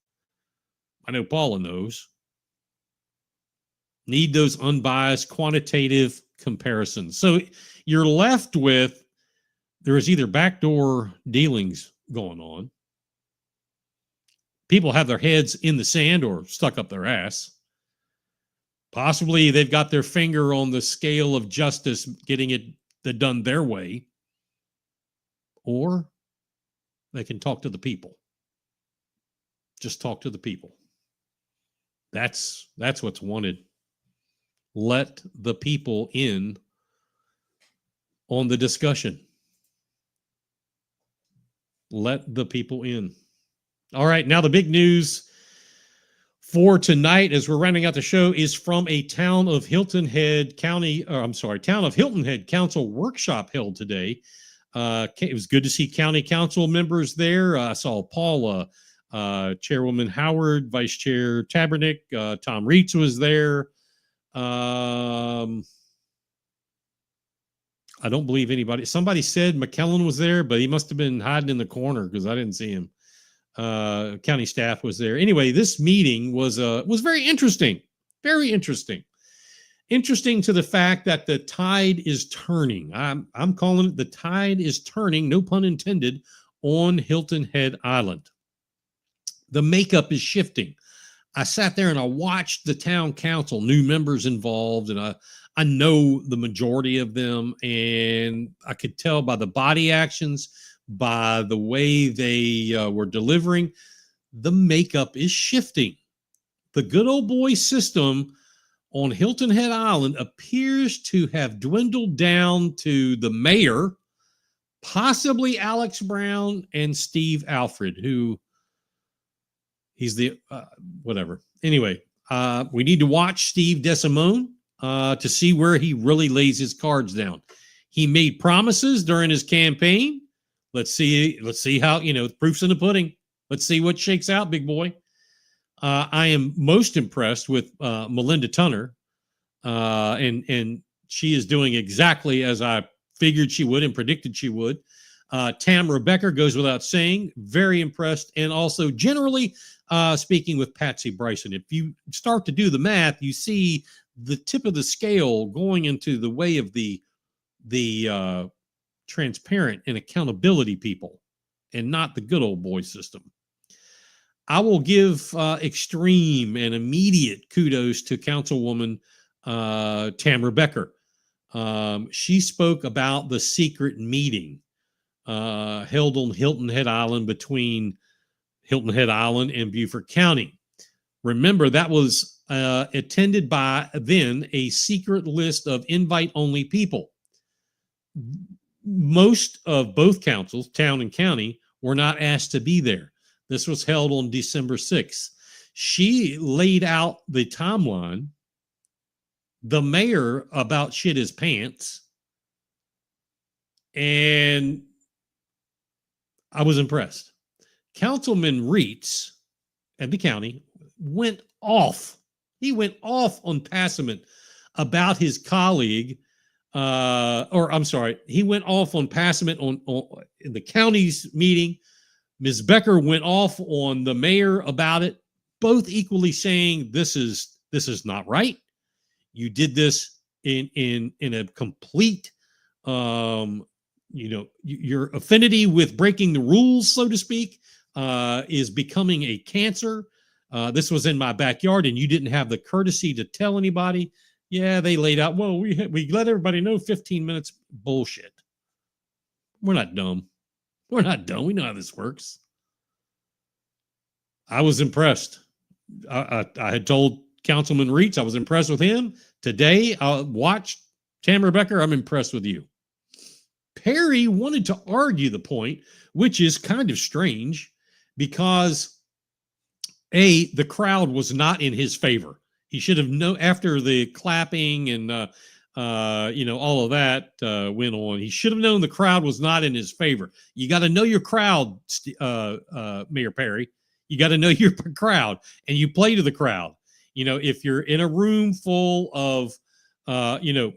I know Paula knows. Need those unbiased quantitative comparisons. So you're left with, there is either backdoor dealings going on. People have their heads in the sand or stuck up their ass. Possibly they've got their finger on the scale of justice, getting it done their way. Or they can talk to the people. Just talk to the people. That's what's wanted. Let the people in on the discussion. Let the people in. All right, now the big news for tonight, as we're rounding out the show, is from a Town of Hilton Head Town of Hilton Head Council workshop held today. It was good to see county council members there. I saw Paula, Chairwoman Howard, Vice Chair Tabernick, Tom Reitz was there. I don't believe anybody. Somebody said McKellen was there, but he must have been hiding in the corner because I didn't see him. County staff was there. Anyway, this meeting was very interesting. Very interesting. Interesting to the fact that the tide is turning. I'm calling it the tide is turning, no pun intended, on Hilton Head Island. The makeup is shifting. I sat there and I watched the town council, new members involved, and I know the majority of them, and I could tell by the body actions, by the way they were delivering, the makeup is shifting. The good old boy system on Hilton Head Island appears to have dwindled down to the mayor, possibly Alex Brown, and Steve Alfred, who he's the whatever. Anyway, we need to watch Steve DeSimone to see where he really lays his cards down. He made promises during his campaign. Let's see how, proof's in the pudding. Let's see what shakes out, big boy. I am most impressed with Melinda Tunner, and she is doing exactly as I figured she would and predicted she would. Tamara Becker goes without saying, very impressed, and also generally speaking with Patsy Bryson. If you start to do the math, you see the tip of the scale going into the way of the transparent and accountability people, and not the good old boy system. I will give extreme and immediate kudos to Councilwoman Tamara Becker. She spoke about the secret meeting held on Hilton Head Island between Hilton Head Island and Beaufort County. Remember, that was attended by then a secret list of invite-only people. Most of both councils, town and county, were not asked to be there. This was held on December 6th. She laid out the timeline. The mayor about shit his pants. And I was impressed. Councilman Reitz at the county went off. He went off on Passament about his colleague. He went off on Passament on in the county's meeting. Ms. Becker went off on the mayor about it, both equally saying this is not right. You did this in a complete, your affinity with breaking the rules, so to speak, is becoming a cancer. This was in my backyard, and you didn't have the courtesy to tell anybody. Yeah, they laid out, well, we let everybody know 15 minutes. Bullshit. We're not dumb. We're not dumb. We know how this works. I was impressed. I had told Councilman Reitz I was impressed with him. Today, I watched Tamara Becker. I'm impressed with you. Perry wanted to argue the point, which is kind of strange because, A, the crowd was not in his favor. He should have known after the clapping and, all of that went on. He should have known the crowd was not in his favor. You got to know your crowd, Mayor Perry. You got to know your crowd, and you play to the crowd. If you're in a room full of,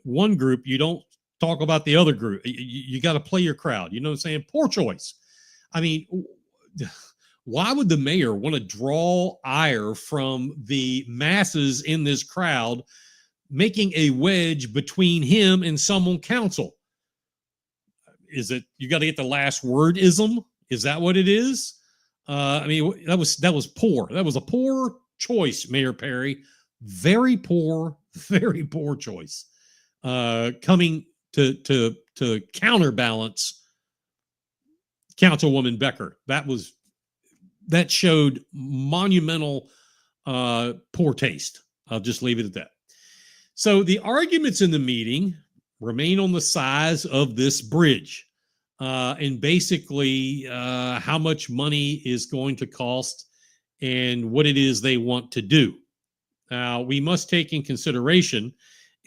one group, you don't talk about the other group. You got to play your crowd. You know what I'm saying? Poor choice. I mean, Why would the mayor want to draw ire from the masses in this crowd, making a wedge between him and some on council? Is it you got to get the last word-ism? Is that what it is? I mean, that was poor. That was a poor choice, Mayor Perry. Very poor choice. Coming to counterbalance Councilwoman Becker. That showed monumental poor taste. I'll just leave it at that. So the arguments in the meeting remain on the size of this bridge, and basically how much money is going to cost and what it is they want to do. Now, we must take in consideration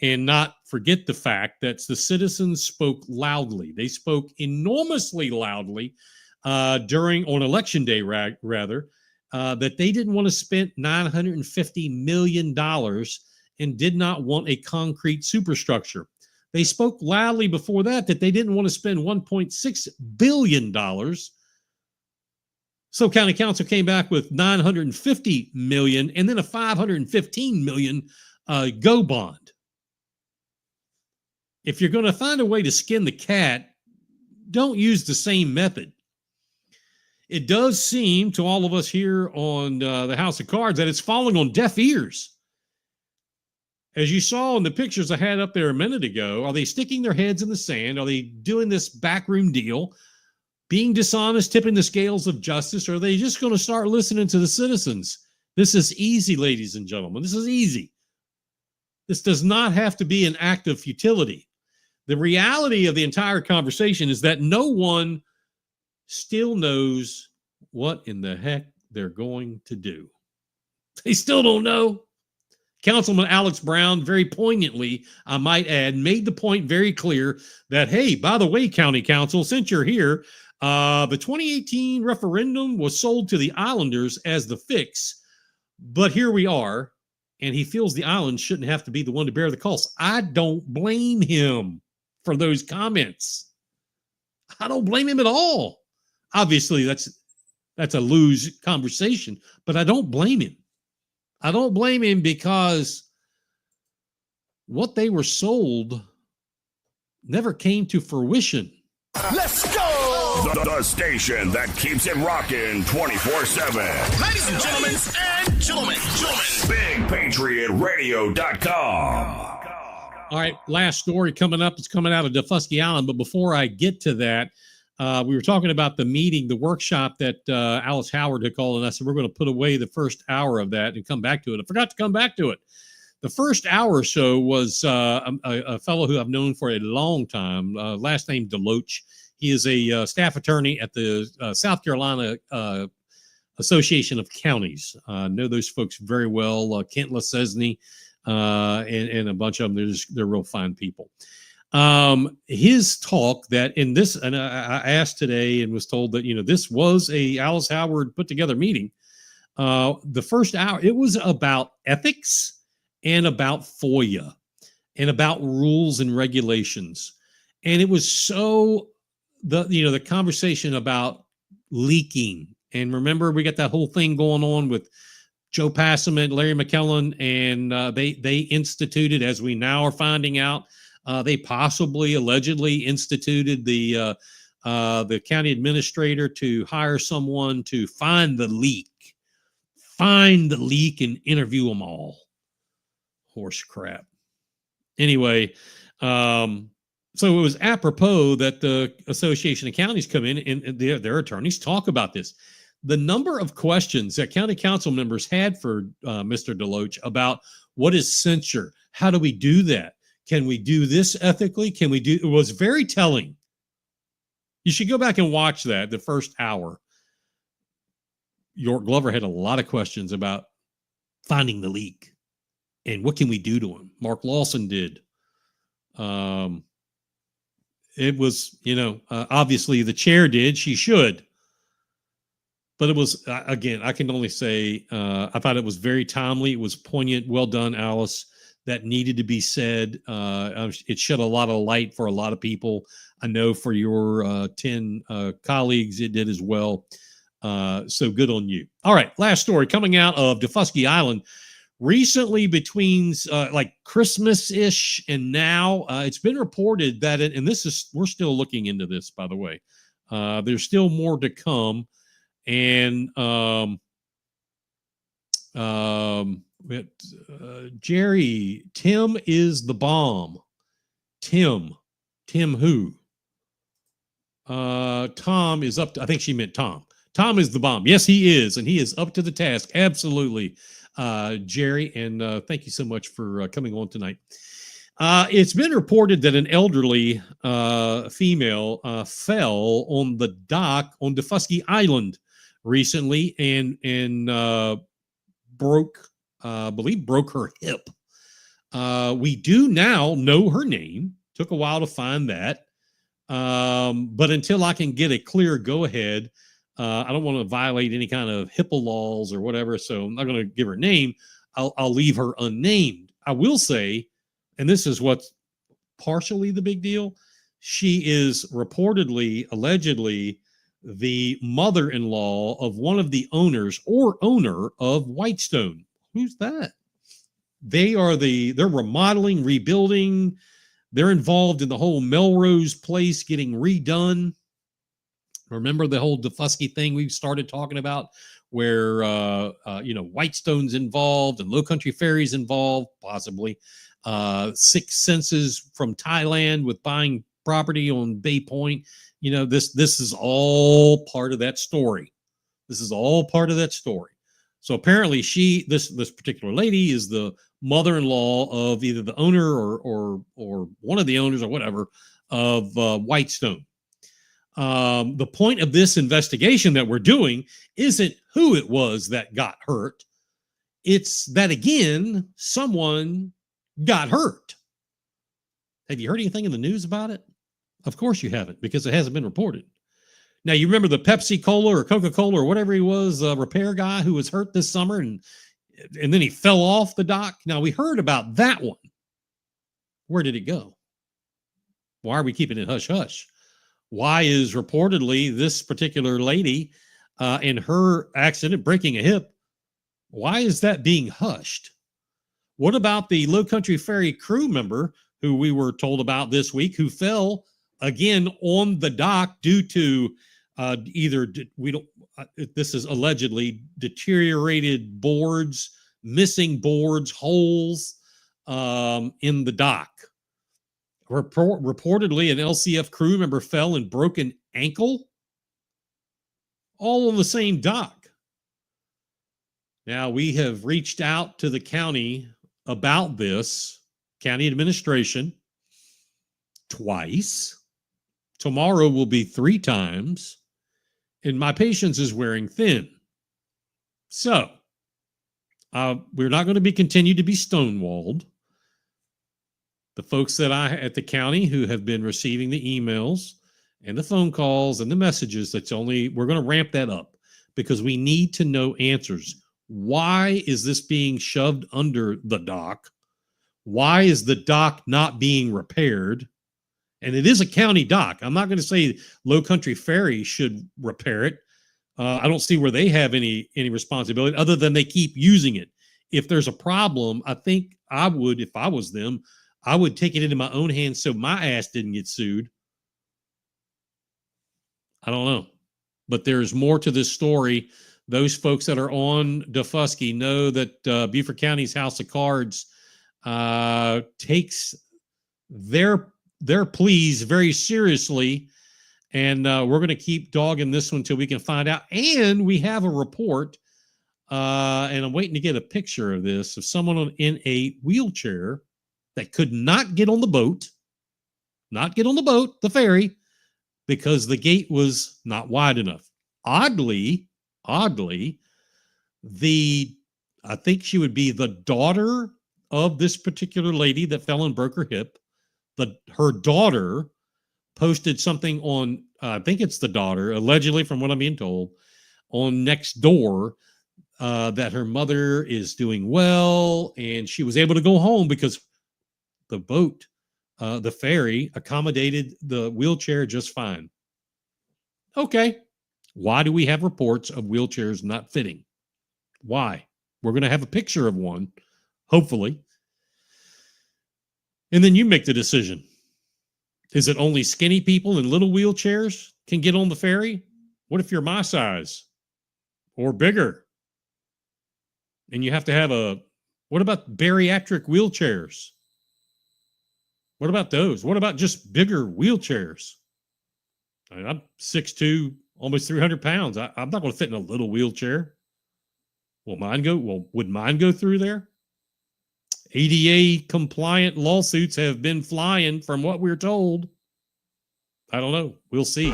and not forget the fact that the citizens spoke loudly. They spoke enormously loudly on election day, rather, that they didn't want to spend $950 million and did not want a concrete superstructure. They spoke loudly before that they didn't want to spend $1.6 billion. So County Council came back with $950 million and then a $515 million go bond. If you're going to find a way to skin the cat, don't use the same method. It does seem to all of us here on the House of Cards that it's falling on deaf ears. As you saw in the pictures I had up there a minute ago, are they sticking their heads in the sand? Are they doing this backroom deal, being dishonest, tipping the scales of justice? Or are they just going to start listening to the citizens? This is easy, ladies and gentlemen. This is easy. This does not have to be an act of futility. The reality of the entire conversation is that no one still knows what in the heck they're going to do. They still don't know. Councilman Alex Brown, very poignantly, I might add, made the point very clear that, hey, by the way, County Council, since you're here, the 2018 referendum was sold to the Islanders as the fix, but here we are, and he feels the island shouldn't have to be the one to bear the cost. I don't blame him for those comments. I don't blame him at all. Obviously, that's a lose conversation, but I don't blame him. I don't blame him because what they were sold never came to fruition. Let's go! The station that keeps it rocking 24/7. Ladies and gentlemen, BigPatriotRadio.com. All right, last story coming up. It's coming out of Defusky Island. But before I get to that, we were talking about the meeting, the workshop that Alice Howard had called, and I said we're going to put away the first hour of that and come back to it. I forgot to come back to it. The first hour or so was a fellow who I've known for a long time, last name Deloach. He is a staff attorney at the South Carolina Association of Counties. I know those folks very well. Kent Lesesny and a bunch of them. They're real fine people. His talk that in this, and I asked today and was told that, this was a Alice Howard put together meeting. The first hour, it was about ethics and about FOIA and about rules and regulations. And it was so the conversation about leaking. And remember, we got that whole thing going on with Joe Passman, Larry McKellen, and they instituted, as we now are finding out, they possibly allegedly instituted the county administrator to hire someone to find the leak and interview them all. Horse crap. Anyway, so it was apropos that the Association of Counties come in and their attorneys talk about this. The number of questions that county council members had for Mr. Deloach about what is censure, how do we do that? Can we do this ethically? It was very telling. You should go back and watch that, the first hour. York Glover had a lot of questions about finding the leak and what can we do to him. Mark Lawson did. It was, obviously the chair did. She should. But it was, again, I can only say, I thought it was very timely. It was poignant. Well done, Alice. That needed to be said. It shed a lot of light for a lot of people. I know for your 10 colleagues, it did as well. So good on you. All right, last story coming out of Daufuskie Island. Recently, between like Christmas-ish and now, it's been reported that and we're still looking into this, by the way. There's still more to come. And Jerry, Tim is the bomb. Tim who? Tom is up to, I think she meant Tom. Tom is the bomb. Yes, he is. And he is up to the task. Absolutely. Jerry, and thank you so much for coming on tonight. It's been reported that an elderly female fell on the dock on Daufuskie Island recently and broke her hip. We do now know her name. Took a while to find that. But until I can get a clear go-ahead, I don't want to violate any kind of HIPAA laws or whatever, so I'm not going to give her name. I'll leave her unnamed. I will say, and this is what's partially the big deal, she is reportedly, allegedly, the mother-in-law of one of the owners or owner of Whitestone. Who's that? They're remodeling, rebuilding. They're involved in the whole Melrose Place getting redone. Remember the whole Daufuskie thing we started talking about where, Whitestone's involved and Low Country Ferry's involved, possibly. Six Senses from Thailand with buying property on Bay Point. This is all part of that story. So apparently this particular lady is the mother-in-law of either the owner or one of the owners or whatever of Whitestone. The point of this investigation that we're doing isn't who it was that got hurt. It's that, again, someone got hurt. Have you heard anything in the news about it? Of course you haven't, because it hasn't been reported. Now, you remember the Pepsi-Cola or Coca-Cola or whatever he was, repair guy who was hurt this summer and then he fell off the dock? Now, we heard about that one. Where did it go? Why are we keeping it hush-hush? Why is reportedly this particular lady in her accident breaking a hip, why is that being hushed? What about the Low Country Ferry crew member who we were told about this week who fell again on the dock due to this is allegedly deteriorated boards, missing boards, holes in the dock. Reportedly, an LCF crew member fell and broke an ankle, all on the same dock. Now, we have reached out to the county about this, county administration, twice. Tomorrow will be 3 times, and my patience is wearing thin. So, we're not going to continue to be stonewalled. The folks at the county who have been receiving the emails and the phone calls and the messages, we're going to ramp that up because we need to know answers. Why is this being shoved under the dock? Why is the dock not being repaired? And it is a county dock. I'm not going to say Low Country Ferry should repair it. I don't see where they have any responsibility other than they keep using it. If there's a problem, I think I would, if I was them, I would take it into my own hands so my ass didn't get sued. I don't know. But there's more to this story. Those folks that are on Daufuskie know that Beaufort County's House of Cards takes their pleas very seriously. And we're going to keep dogging this one until we can find out. And we have a report, and I'm waiting to get a picture of this, of someone in a wheelchair that could not get on the boat, the ferry, because the gate was not wide enough. Oddly, I think she would be the daughter of this particular lady that fell and broke her hip. Her daughter posted something on, I think it's the daughter, allegedly from what I'm being told, on Nextdoor, that her mother is doing well and she was able to go home because the boat, the ferry, accommodated the wheelchair just fine. Okay, Why do we have reports of wheelchairs not fitting? Why? We're going to have a picture of one, hopefully. And then you make the decision. Is it only skinny people in little wheelchairs can get on the ferry? What if you're my size or bigger? And you have to have what about bariatric wheelchairs? What about those? What about just bigger wheelchairs? I mean, I'm 6'2", almost 300 pounds. I'm not going to fit in a little wheelchair. Would mine go through there? ADA compliant lawsuits have been flying from what we're told. I don't know. We'll see. Your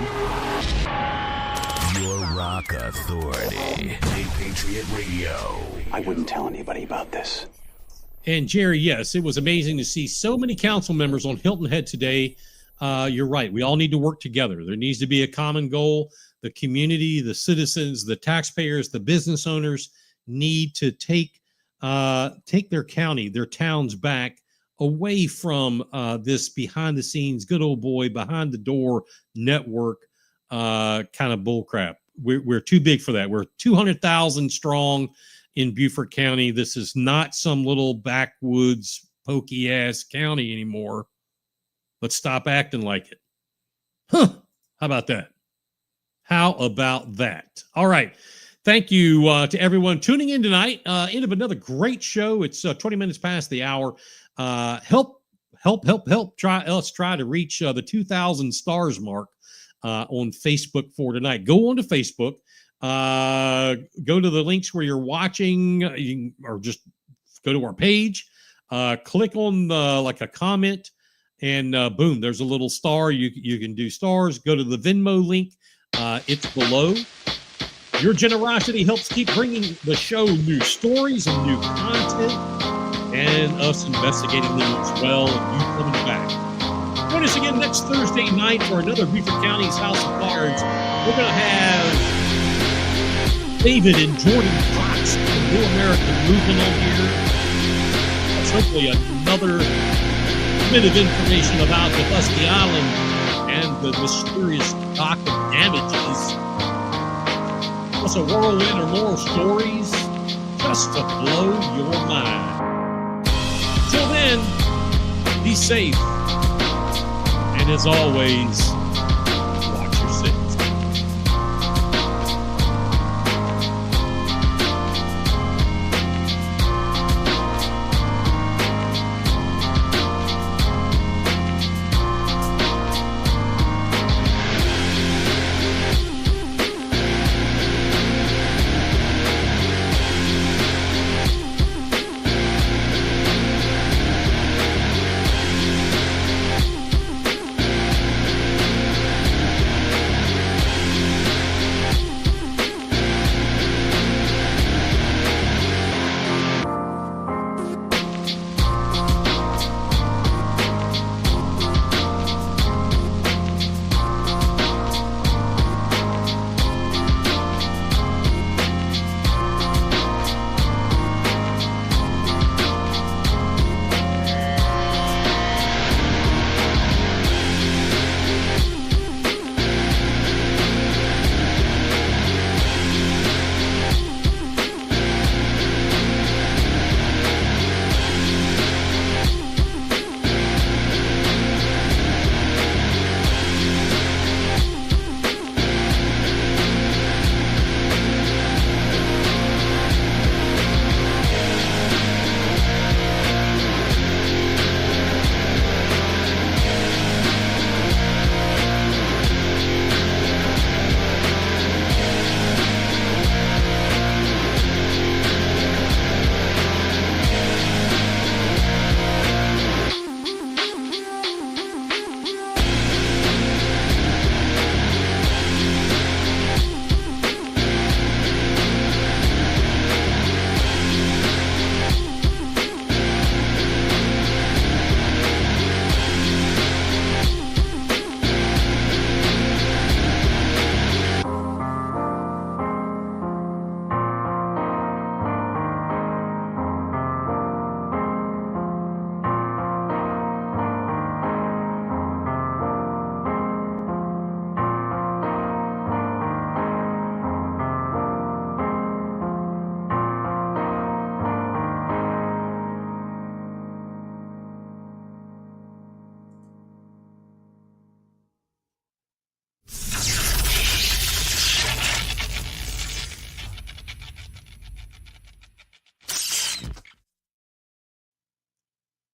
Rock Authority. Patriot Radio. I wouldn't tell anybody about this. And Jerry, yes, it was amazing to see so many council members on Hilton Head today. You're right. We all need to work together. There needs to be a common goal. The community, the citizens, the taxpayers, the business owners need to take their county, their towns back away from this behind the scenes, good old boy, behind the door network kind of bullcrap. We're too big for that. We're 200,000 strong in Beaufort County. This is not some little backwoods, pokey ass county anymore. Let's stop acting like it. How about that? How about that? All right. Thank you to everyone tuning in tonight. End of another great show. It's 20 minutes past the hour. Help. Let's try to reach the 2,000 stars mark on Facebook for tonight. Go on to Facebook. Go to the links where you're watching, or just go to our page. Click on a comment, and boom, there's a little star. You can do stars. Go to the Venmo link. It's below. Your generosity helps keep bringing the show new stories and new content, and us investigating them as well, and you coming back. Join us again next Thursday night for another Beaufort County's House of Cards. We're going to have David and Jordan Fox from New American Movement on here. That's hopefully another bit of information about the Husky Island and the mysterious dock of damages. Plus a whirlwind or more stories just to blow your mind. Till then, be safe. And as always,